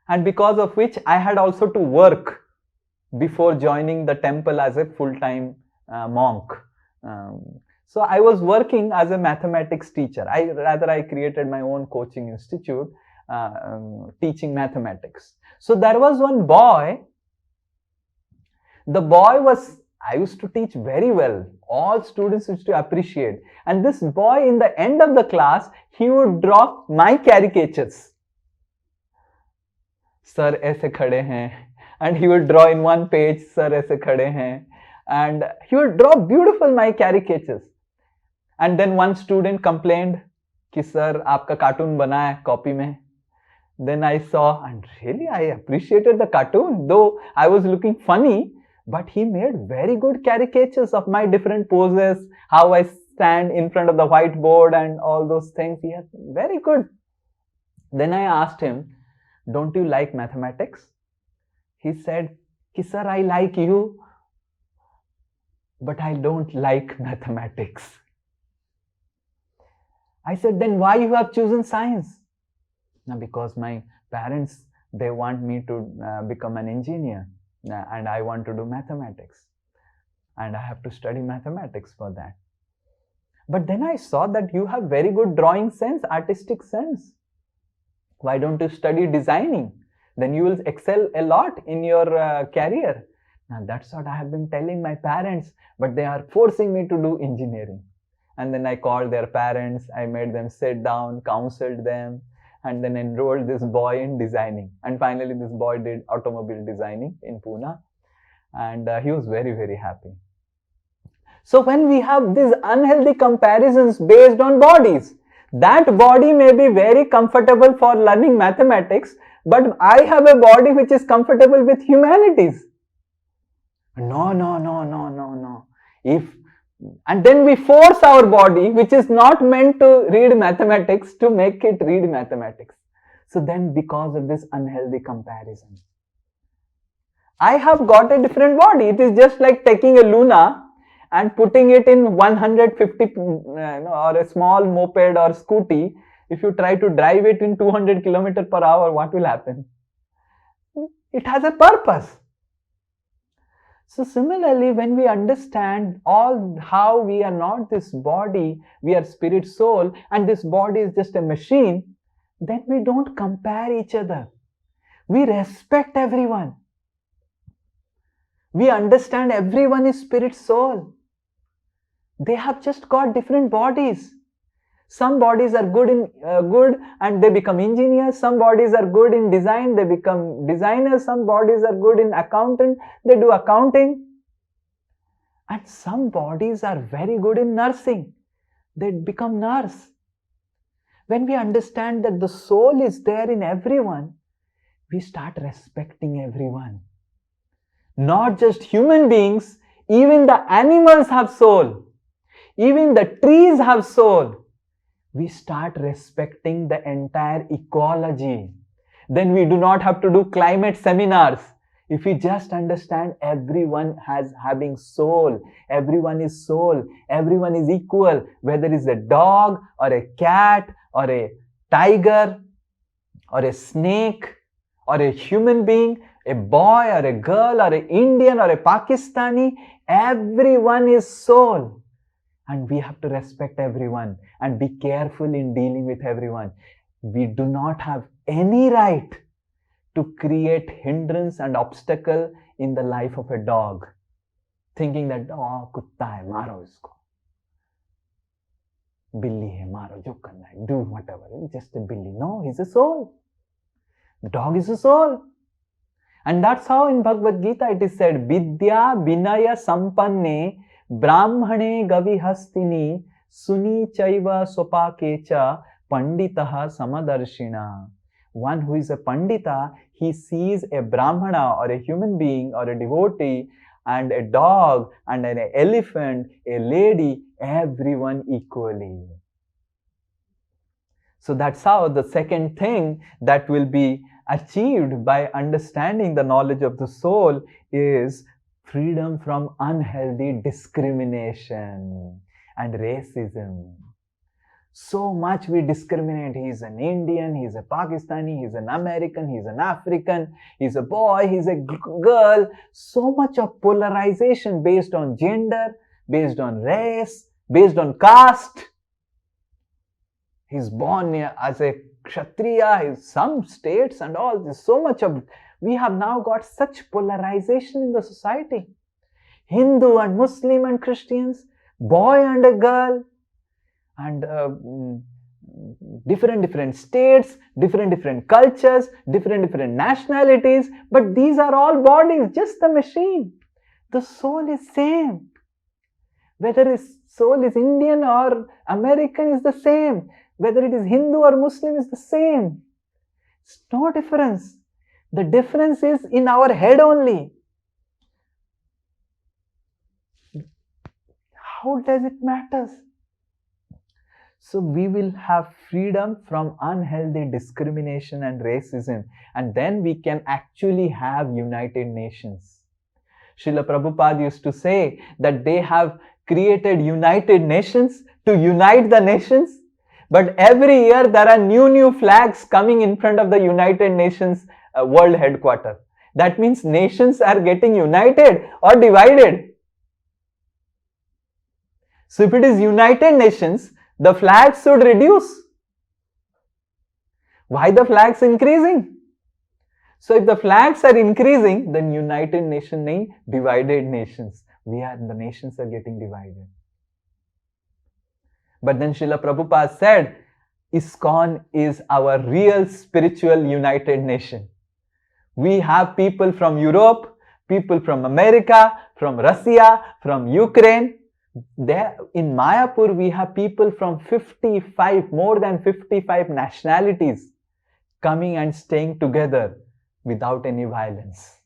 S1: And because of which I had also to work before joining the temple as a full-time monk. So I was working as a mathematics teacher. I created my own coaching institute teaching mathematics. So there was one boy. The boy was, I used to teach very well. All students used to appreciate. And this boy, in the end of the class, he would draw my caricatures. Sir aise khade hain. And he would draw in one page, Sir aise khade hain. And he would draw beautiful my caricatures. And then one student complained कि sir आपका cartoon बना है copy में. Then I saw, and really I appreciated the cartoon, though I was looking funny, but he made very good caricatures of my different poses, how I stand in front of the whiteboard and all those things. He has very good. Then I asked him, don't you like mathematics? He said, कि sir, I like you, but I don't like mathematics. I said, then why you have chosen science? Now, because my parents, they want me to become an engineer, and I want to do mathematics, and I have to study mathematics for that. But then I saw that you have very good drawing sense, artistic sense. Why don't you study designing? Then you will excel a lot in your career. Now that's what I have been telling my parents, but they are forcing me to do engineering. And then I called their parents, I made them sit down, counseled them, and then enrolled this boy in designing. And finally this boy did automobile designing in Pune, and he was very, very happy. So when we have these unhealthy comparisons based on bodies, that body may be very comfortable for learning mathematics, but I have a body which is comfortable with humanities. No. And then we force our body, which is not meant to read mathematics, to make it read mathematics. So then, because of this unhealthy comparison, I have got a different body. It is just like taking a Luna and putting it in 150 or a small moped or scooty. If you try to drive it in 200 km per hour, what will happen? It has a purpose. So similarly, when we understand all how we are not this body, we are spirit, soul, and this body is just a machine, then we don't compare each other. We respect everyone. We understand everyone is spirit, soul. They have just got different bodies. Some bodies are good and they become engineers. Some bodies are good in design, they become designers. Some bodies are good in accountant, they do accounting. And some bodies are very good in nursing, they become nurse. When we understand that the soul is there in everyone, we start respecting everyone. Not just human beings, even the animals have soul. Even the trees have soul. We start respecting the entire ecology. Then we do not have to do climate seminars. If we just understand everyone having soul, everyone is soul, everyone is equal, whether it's a dog or a cat or a tiger or a snake or a human being, a boy or a girl or an Indian or a Pakistani, everyone is soul. And we have to respect everyone and be careful in dealing with everyone. We do not have any right to create hindrance and obstacle in the life of a dog, thinking that, oh, kutta hai, maro isko. Billi hai, maro, jo karna hai, do whatever. It's just a billi. No, he's a soul. The dog is a soul. And that's how in Bhagavad Gita it is said, Vidya Vinaya Sampanne Brahmane Gavihastini Suni Chaiva Sopakecha Panditaha Samadarshina. One who is a Pandita, he sees a Brahmana or a human being or a devotee and a dog and an elephant, a lady, everyone equally. So that's how the second thing that will be achieved by understanding the knowledge of the soul is freedom from unhealthy discrimination and racism. So much we discriminate. He's an Indian, he's a Pakistani, he's an American, he's an African, he's a boy, he's a girl. So much of polarization based on gender, based on race, based on caste. He's born as a Kshatriya, some states and all. There's so much of, we have now got such polarization in the society. Hindu and Muslim and Christians, boy and a girl, and different states, different cultures, different nationalities, but these are all bodies, just the machine. The soul is same. Whether his soul is Indian or American is the same. Whether it is Hindu or Muslim is the same. It's no difference. The difference is in our head only. How does it matter? So we will have freedom from unhealthy discrimination and racism, and then we can actually have United Nations. Srila Prabhupada used to say that they have created United Nations to unite the nations, but every year there are new flags coming in front of the United Nations world headquarters. That means nations are getting united or divided. So if it is United Nations, the flags should reduce. Why the flags increasing? So if the flags are increasing, then United Nations nahi divided nations. The nations are getting divided. But then Srila Prabhupada said, ISKCON is our real spiritual United Nation. We have people from Europe, people from America, from Russia, from Ukraine. There in Mayapur, we have people from more than 55 nationalities coming and staying together without any violence.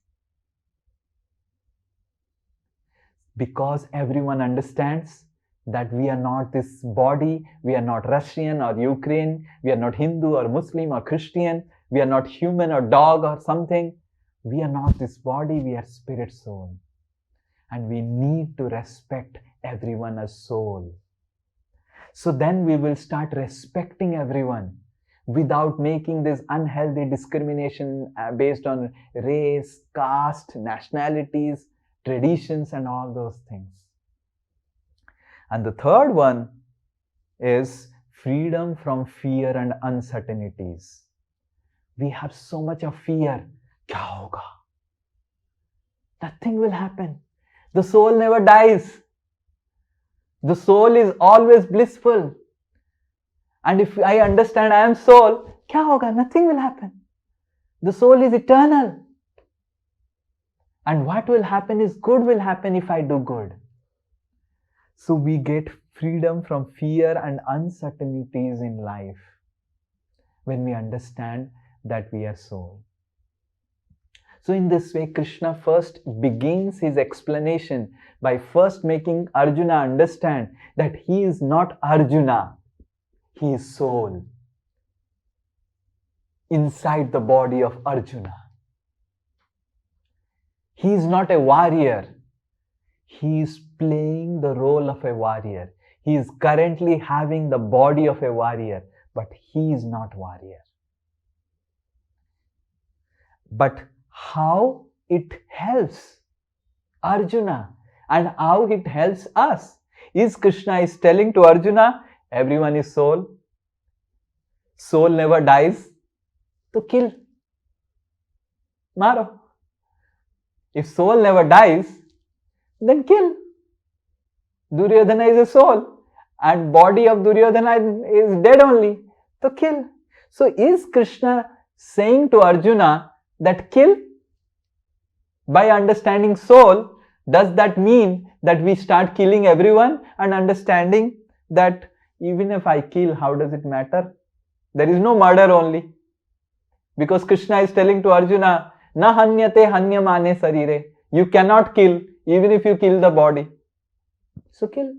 S1: Because everyone understands that we are not this body, we are not Russian or Ukraine, we are not Hindu or Muslim or Christian, we are not human or dog or something. We are not this body, we are spirit soul. And we need to respect everyone as soul. So then we will start respecting everyone without making this unhealthy discrimination based on race, caste, nationalities, traditions and all those things. And the third one is freedom from fear and uncertainties. We have so much of fear. Kya hoga? Nothing will happen. The soul never dies. The soul is always blissful. And if I understand I am soul, kya hoga? Nothing will happen. The soul is eternal. And what will happen is good will happen if I do good. So we get freedom from fear and uncertainties in life when we understand that we are soul. So in this way, Krishna first begins his explanation by first making Arjuna understand that he is not Arjuna, he is soul inside the body of Arjuna. He is not a warrior. He is playing the role of a warrior. He is currently having the body of a warrior, but he is not warrior. But how it helps Arjuna and how it helps us is Krishna is telling to Arjuna, everyone is soul. Soul never dies. So kill. Maro. If soul never dies, then kill. Duryodhana is a soul and body of Duryodhana is dead only. So kill. So is Krishna saying to Arjuna that kill? By understanding soul, does that mean that we start killing everyone and understanding that even if I kill, how does it matter? There is no murder only. Because Krishna is telling to Arjuna, na hanyate hanyamane sarire. You cannot kill even if you kill the body. So kill.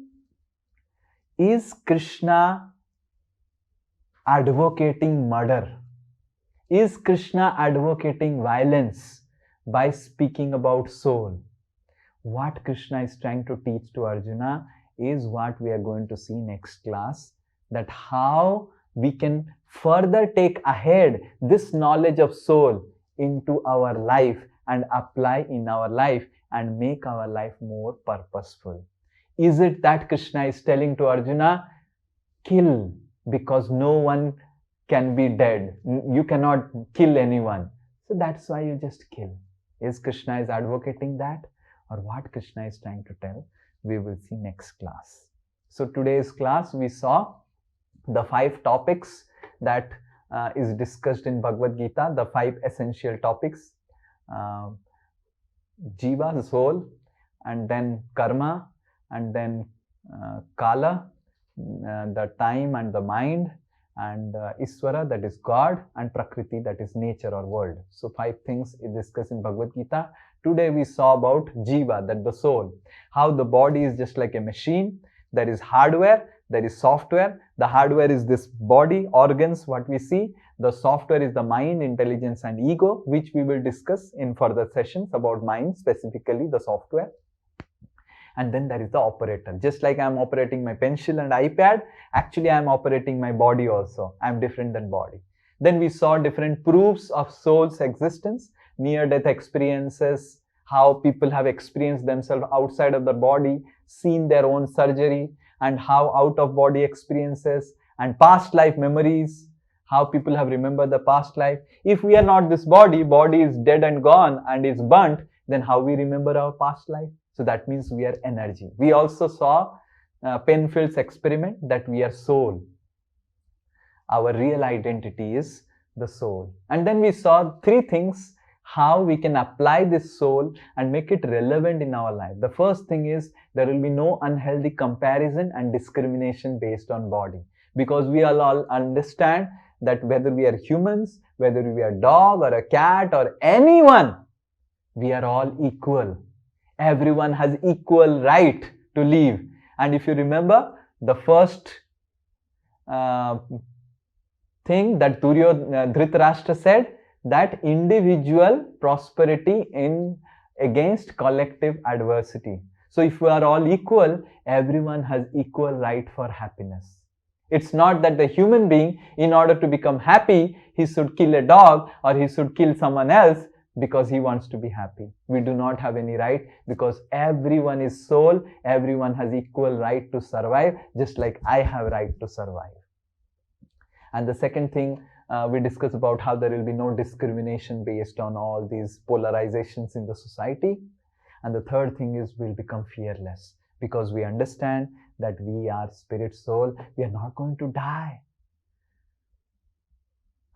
S1: Is Krishna advocating murder? Is Krishna advocating violence by speaking about soul? What Krishna is trying to teach to Arjuna is what we are going to see next class, that how we can further take ahead this knowledge of soul into our life and apply in our life and make our life more purposeful. Is it that Krishna is telling to Arjuna, kill, because no one can be dead. You cannot kill anyone. So that's why you just kill. Is Krishna is advocating that, or what Krishna is trying to tell? We will see next class. So today's class we saw the 5 topics that is discussed in Bhagavad Gita, the 5 essential topics. Jiva, soul, and then karma, and then kala, the time and the mind, and Iswara, that is God, and Prakriti, that is nature or world. So 5 things is discussed in Bhagavad Gita. Today we saw about Jiva, that the soul, how the body is just like a machine. There is hardware, there is software. The hardware is this body, organs, what we see. The software is the mind, intelligence, and ego, which we will discuss in further sessions about mind, specifically the software. And then there is the operator. Just like I am operating my pencil and iPad, actually I am operating my body also. I am different than body. Then we saw different proofs of soul's existence, near-death experiences, how people have experienced themselves outside of the body, seen their own surgery, and how out-of-body experiences and past life memories, how people have remembered the past life. If we are not this body, body is dead and gone and is burnt, then how we remember our past life? So that means we are energy. We also saw Penfield's experiment that we are soul. Our real identity is the soul. And then we saw 3 things, how we can apply this soul and make it relevant in our life. The first thing is there will be no unhealthy comparison and discrimination based on body, because we all understand that whether we are humans, whether we are a dog or a cat or anyone, we are all equal. Everyone has equal right to live. And if you remember, the first thing that Dhritarashtra said, that individual prosperity against collective adversity. So if we are all equal, everyone has equal right for happiness. It's not that the human being, in order to become happy, he should kill a dog or he should kill someone else because he wants to be happy. We do not have any right, because everyone is soul, everyone has equal right to survive, just like I have right to survive. And the second thing, we discuss about how there will be no discrimination based on all these polarizations in the society. And the third thing is we'll become fearless, because we understand that we are spirit soul, we are not going to die.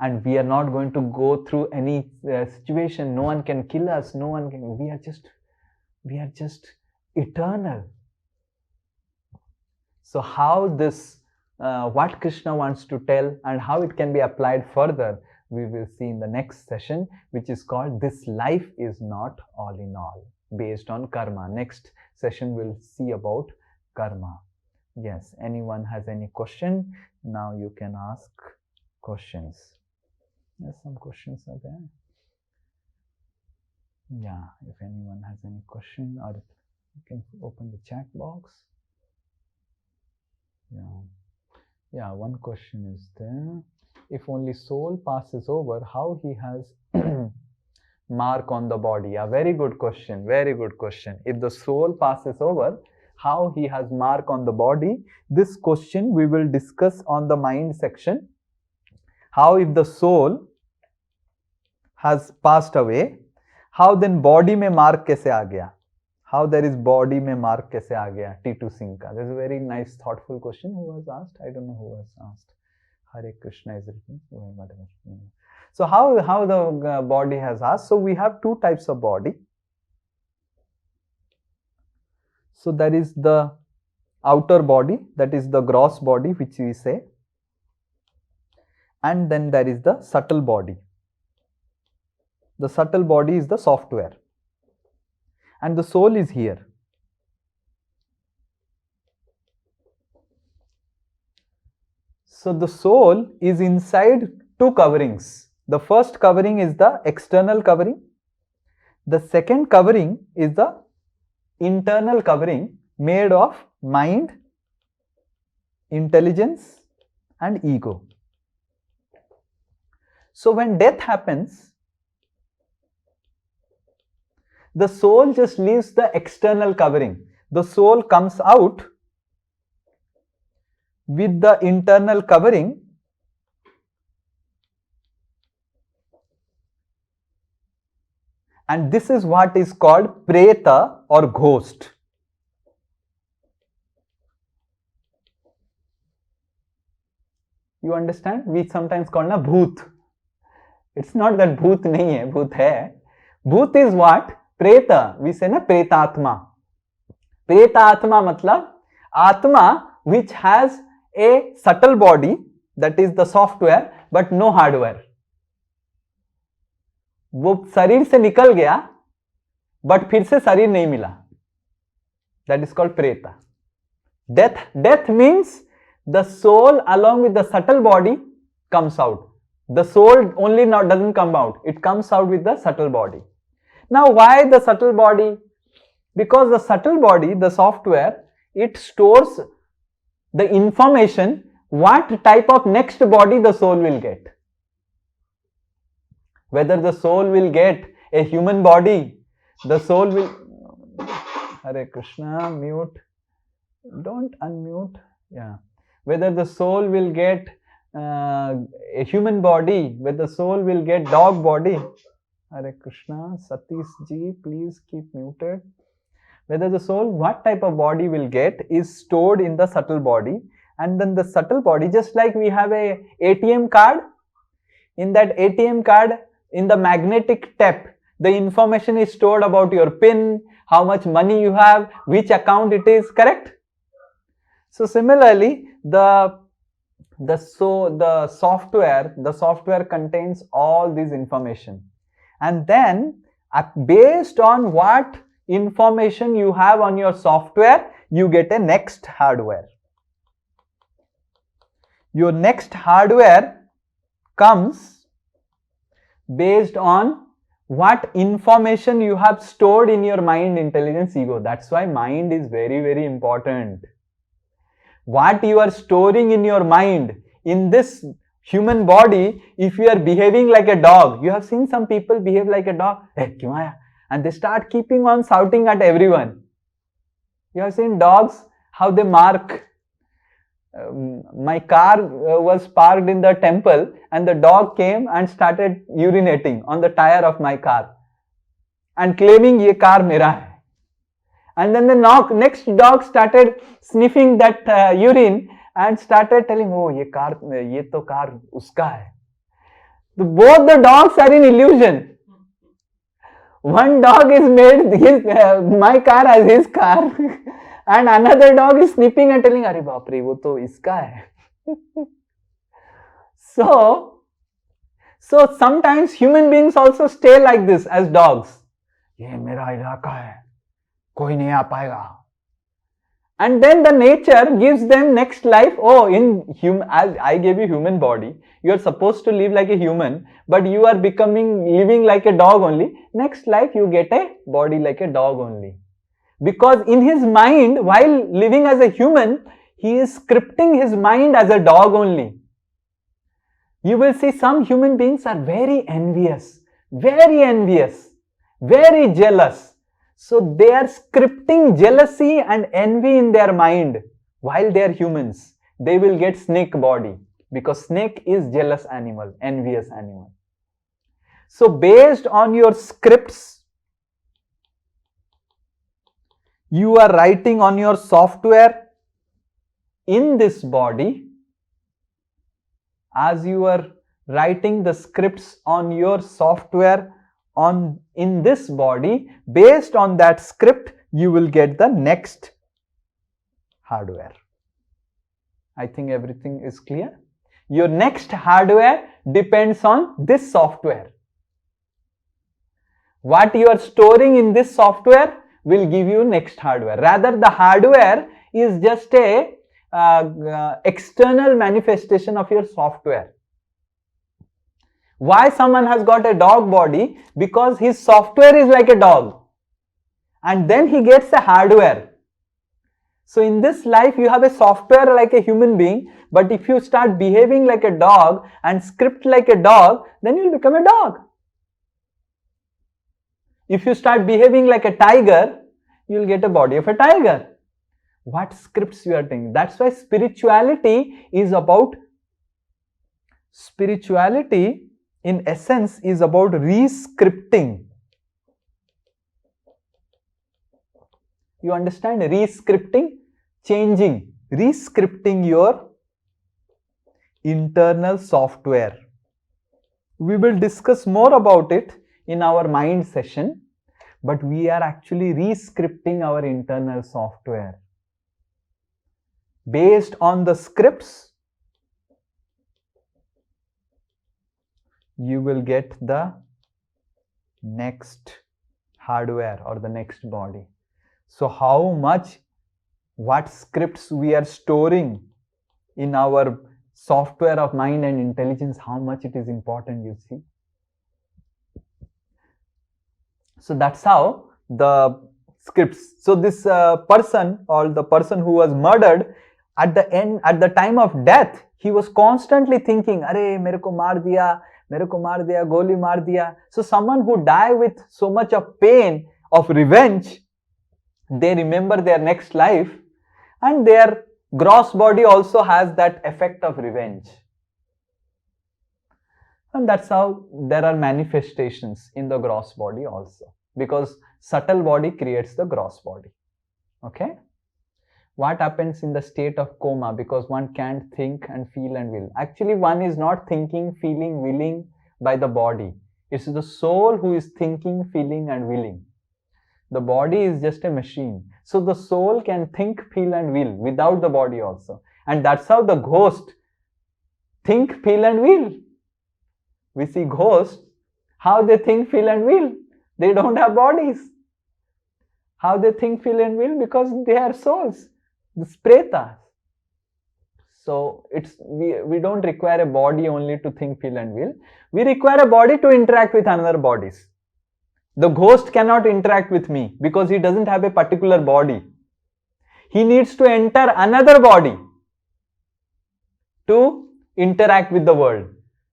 S1: And we are not going to go through any situation. No one can kill us. No one can. We are just eternal. So how this, what Krishna wants to tell and how it can be applied further, we will see in the next session, which is called "This life is not all in all," based on karma. Next session we'll see about karma. Yes. Anyone has any question? Now you can ask questions. Yes, some questions are there. Yeah, if anyone has any question, or you can open the chat box. Yeah, one question is there. If only soul passes over, how he has mark on the body? A very good question, very good question. If the soul passes over, how he has mark on the body? This question we will discuss on the mind section. How if the soul has passed away, how then body में mark कैसे आ गया? How there is body में mark कैसे आ गया? T2 Singh का. This is a very nice, thoughtful question. Who was asked? I don't know who was asked. Hare Krishna is written. So how the body has asked? So we have 2 types of body. So there is the outer body, that is the gross body, which we say, and then there is the subtle body. The subtle body is the software, and the soul is here. So the soul is inside 2 coverings. The first covering is the external covering. The second covering is the internal covering, made of mind, intelligence, and ego. So when death happens, the soul just leaves the external covering. the soul comes out with the internal covering, and this is what is called preta or ghost. You understand? We sometimes call na bhoot. It's not that bhoot nahi hai, bhoot hai. Bhoot is what? Preta. We say na pretatma. Pretatma matlab atma which has a subtle body, that is the software, but no hardware. वो शरीर से निकल गया but फिर से शरीर नहीं मिला. That is called preta. Death means the soul along with the subtle body comes out. The soul only now doesn't come out, it comes out with the subtle body. Now why the subtle body? Because the subtle body, the software, it stores the information what type of next body the soul will get. Whether the soul will get a human body, the soul will... Hare Krishna, mute. Don't unmute. Yeah. Whether the soul will get a human body, whether the soul will get dog body. Hare Krishna, Satish ji, please keep muted. Whether the soul, what type of body will get is stored in the subtle body, and then the subtle body, just like we have a ATM card, in that ATM card, in the magnetic tap, the information is stored about your PIN, how much money you have, which account it is, correct? So similarly, the software contains all this information, and then based on what information you have on your software, you get a next hardware. Your next hardware comes based on what information you have stored in your mind, intelligence, ego. That's why mind is very, very important. What you are storing in your mind, in this human body, if you are behaving like a dog, you have seen some people behave like a dog, hey, kyun aaya? And they start keeping on shouting at everyone. You have seen dogs, how they mark. My car was parked in the temple and the dog came and started urinating on the tire of my car and claiming ye car mera hai. And then the next dog started sniffing that urine and started telling, oh, ye to car uska hai. So both the dogs are in illusion. One dog is made my car as his car and another dog is sniffing and telling, Are baapre, wo to iska hai. So sometimes human beings also stay like this as dogs. Ye mera ilaka hai. Koi nahi aa payega. And then the nature gives them next life. Oh, as I gave you human body, you are supposed to live like a human, but you are living like a dog only. Next life you get a body like a dog only. Because in his mind, while living as a human, he is scripting his mind as a dog only. You will see some human beings are very envious, very jealous. So they are scripting jealousy and envy in their mind while they are humans. They will get snake body because snake is jealous animal, envious animal. So based on your scripts, you are writing on your software in this body. As you are writing the scripts on your software in this body, based on that script, you will get the next hardware. I think everything is clear. Your next hardware depends on this software. What you are storing in this software will give you next hardware. Rather, the hardware is just a external manifestation of your software. Why someone has got a dog body? Because his software is like a dog. And then he gets a hardware. So in this life, you have a software like a human being, but if you start behaving like a dog and script like a dog, then you will become a dog. If you start behaving like a tiger, you will get a body of a tiger. What scripts you are taking? That's why spirituality in essence is about re-scripting. You understand? Re-scripting, changing, re-scripting your internal software. We will discuss more about it in our mind session, but we are actually re-scripting our internal software. Based on the scripts, you will get the next hardware or the next body. So what scripts we are storing in our software of mind and intelligence, how much it is important, you see. So that's how the scripts. So this person, or the person who was murdered, at the time of death, he was constantly thinking, "Arey, mere ko maar diya, goli maar diya." So someone who die with so much of pain, of revenge, they remember their next life, and their gross body also has that effect of revenge. And that's how there are manifestations in the gross body also, because subtle body creates the gross body. Okay? What happens in the state of coma? Because one can't think and feel and will. Actually, one is not thinking, feeling, willing by the body. It's the soul who is thinking, feeling and willing. The body is just a machine. So the soul can think, feel and will without the body also. And that's how the ghost think, feel and will. We see ghosts, how they think, feel and will. They don't have bodies. How they think, feel and will? Because they are souls, the pretas. So we don't require a body only to think, feel and will. We require a body to interact with another bodies. The ghost cannot interact with me because he doesn't have a particular body. He needs to enter another body to interact with the world.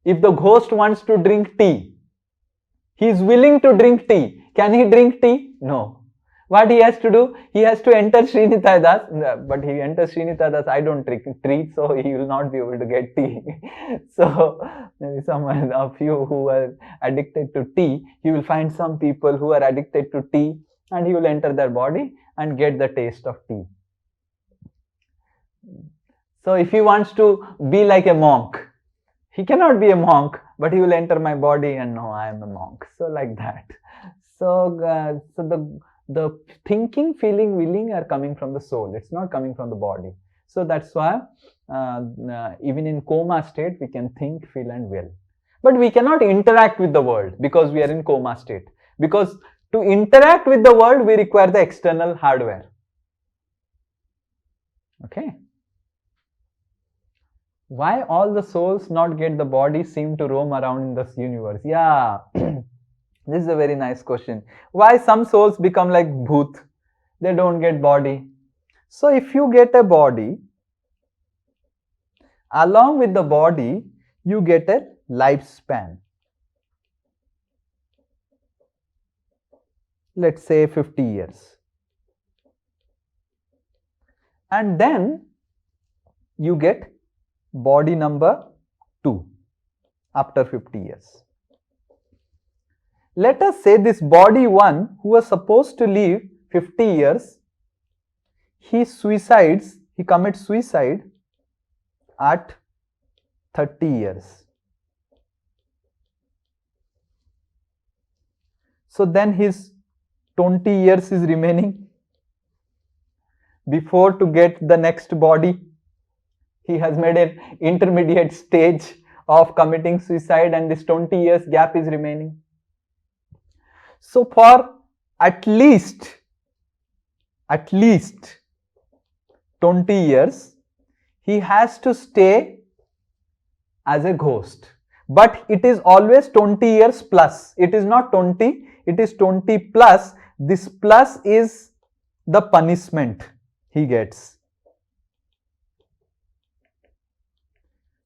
S1: If the ghost wants to drink tea, he is willing to drink tea. Can he drink tea? No. What he has to do? He has to enter Srinithadas, but he enters Srinithadas, I don't drink tea, so he will not be able to get tea. So, maybe someone of you who are addicted to tea, you will find some people who are addicted to tea, and he will enter their body and get the taste of tea. So, if he wants to be like a monk, he cannot be a monk, but he will enter my body and no, I am a monk. So, like that. So the thinking, feeling, willing are coming from the soul. It's not coming from the body. So that's why even in coma state, we can think, feel and will. But we cannot interact with the world because we are in coma state. Because to interact with the world, we require the external hardware. Okay. Why all the souls not get the body seem to roam around in this universe? Yeah. This is a very nice question. Why some souls become like bhoot? They don't get body. So if you get a body, along with the body, you get a lifespan. Let's say 50 years. And then you get body number 2 after 50 years. Let us say this body 1 who was supposed to live 50 years, he commits suicide at 30 years. So then his 20 years is remaining before to get the next body. He has made an intermediate stage of committing suicide and this 20 years gap is remaining. So for at least 20 years, he has to stay as a ghost. But it is always 20 years plus. It is not 20, it is 20 plus. This plus is the punishment he gets.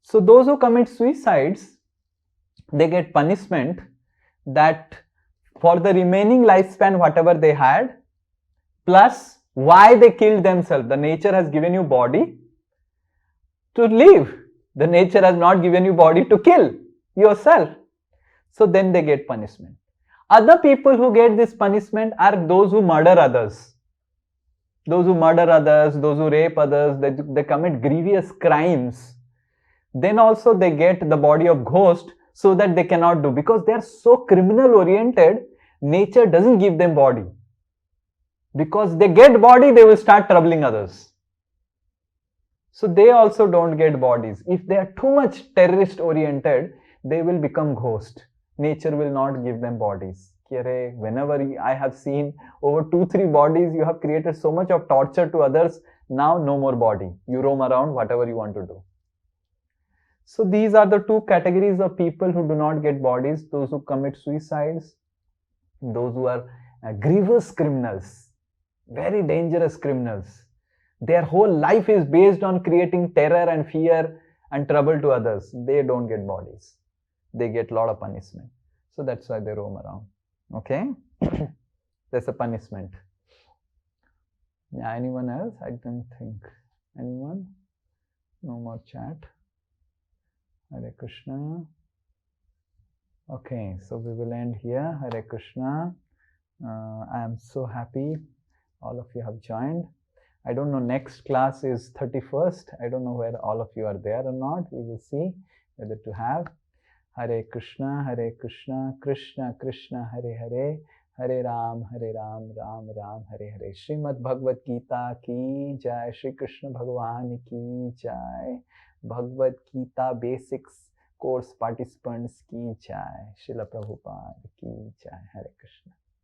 S1: So those who commit suicides, they get punishment that for the remaining lifespan, whatever they had, plus why they killed themselves. The nature has given you body to live. The nature has not given you body to kill yourself. So then they get punishment. Other people who get this punishment are those who murder others. Those who murder others, those who rape others, they commit grievous crimes. Then also they get the body of ghost so that they cannot do, because they are so criminal oriented, nature doesn't give them body. Because they get body, they will start troubling others. So they also don't get bodies. If they are too much terrorist oriented, they will become ghost. Nature will not give them bodies. Whenever I have seen over 2-3 bodies, you have created so much of torture to others. Now no more body. You roam around whatever you want to do. So these are the two categories of people who do not get bodies: those who commit suicides, those who are grievous criminals, very dangerous criminals. Their whole life is based on creating terror and fear and trouble to others. They don't get bodies. They get a lot of punishment. So that's why they roam around. Okay? That's a punishment. Yeah, anyone else? I don't think. Anyone? No more chat. Hare Krishna. Okay, so we will end here. Hare Krishna. I am so happy all of you have joined. I don't know, next class is 31st. I don't know whether all of you are there or not. We will see whether to have. Hare Krishna, Krishna Krishna, Hare Hare, Hare Ram, Ram Ram, Hare Hare. Srimad Bhagavad Gita ki jai, Shri Krishna Bhagavan ki jai, Bhagavad Gita Basics course participants ki jai, Srila Prabhupada ki jai. Hare Krishna.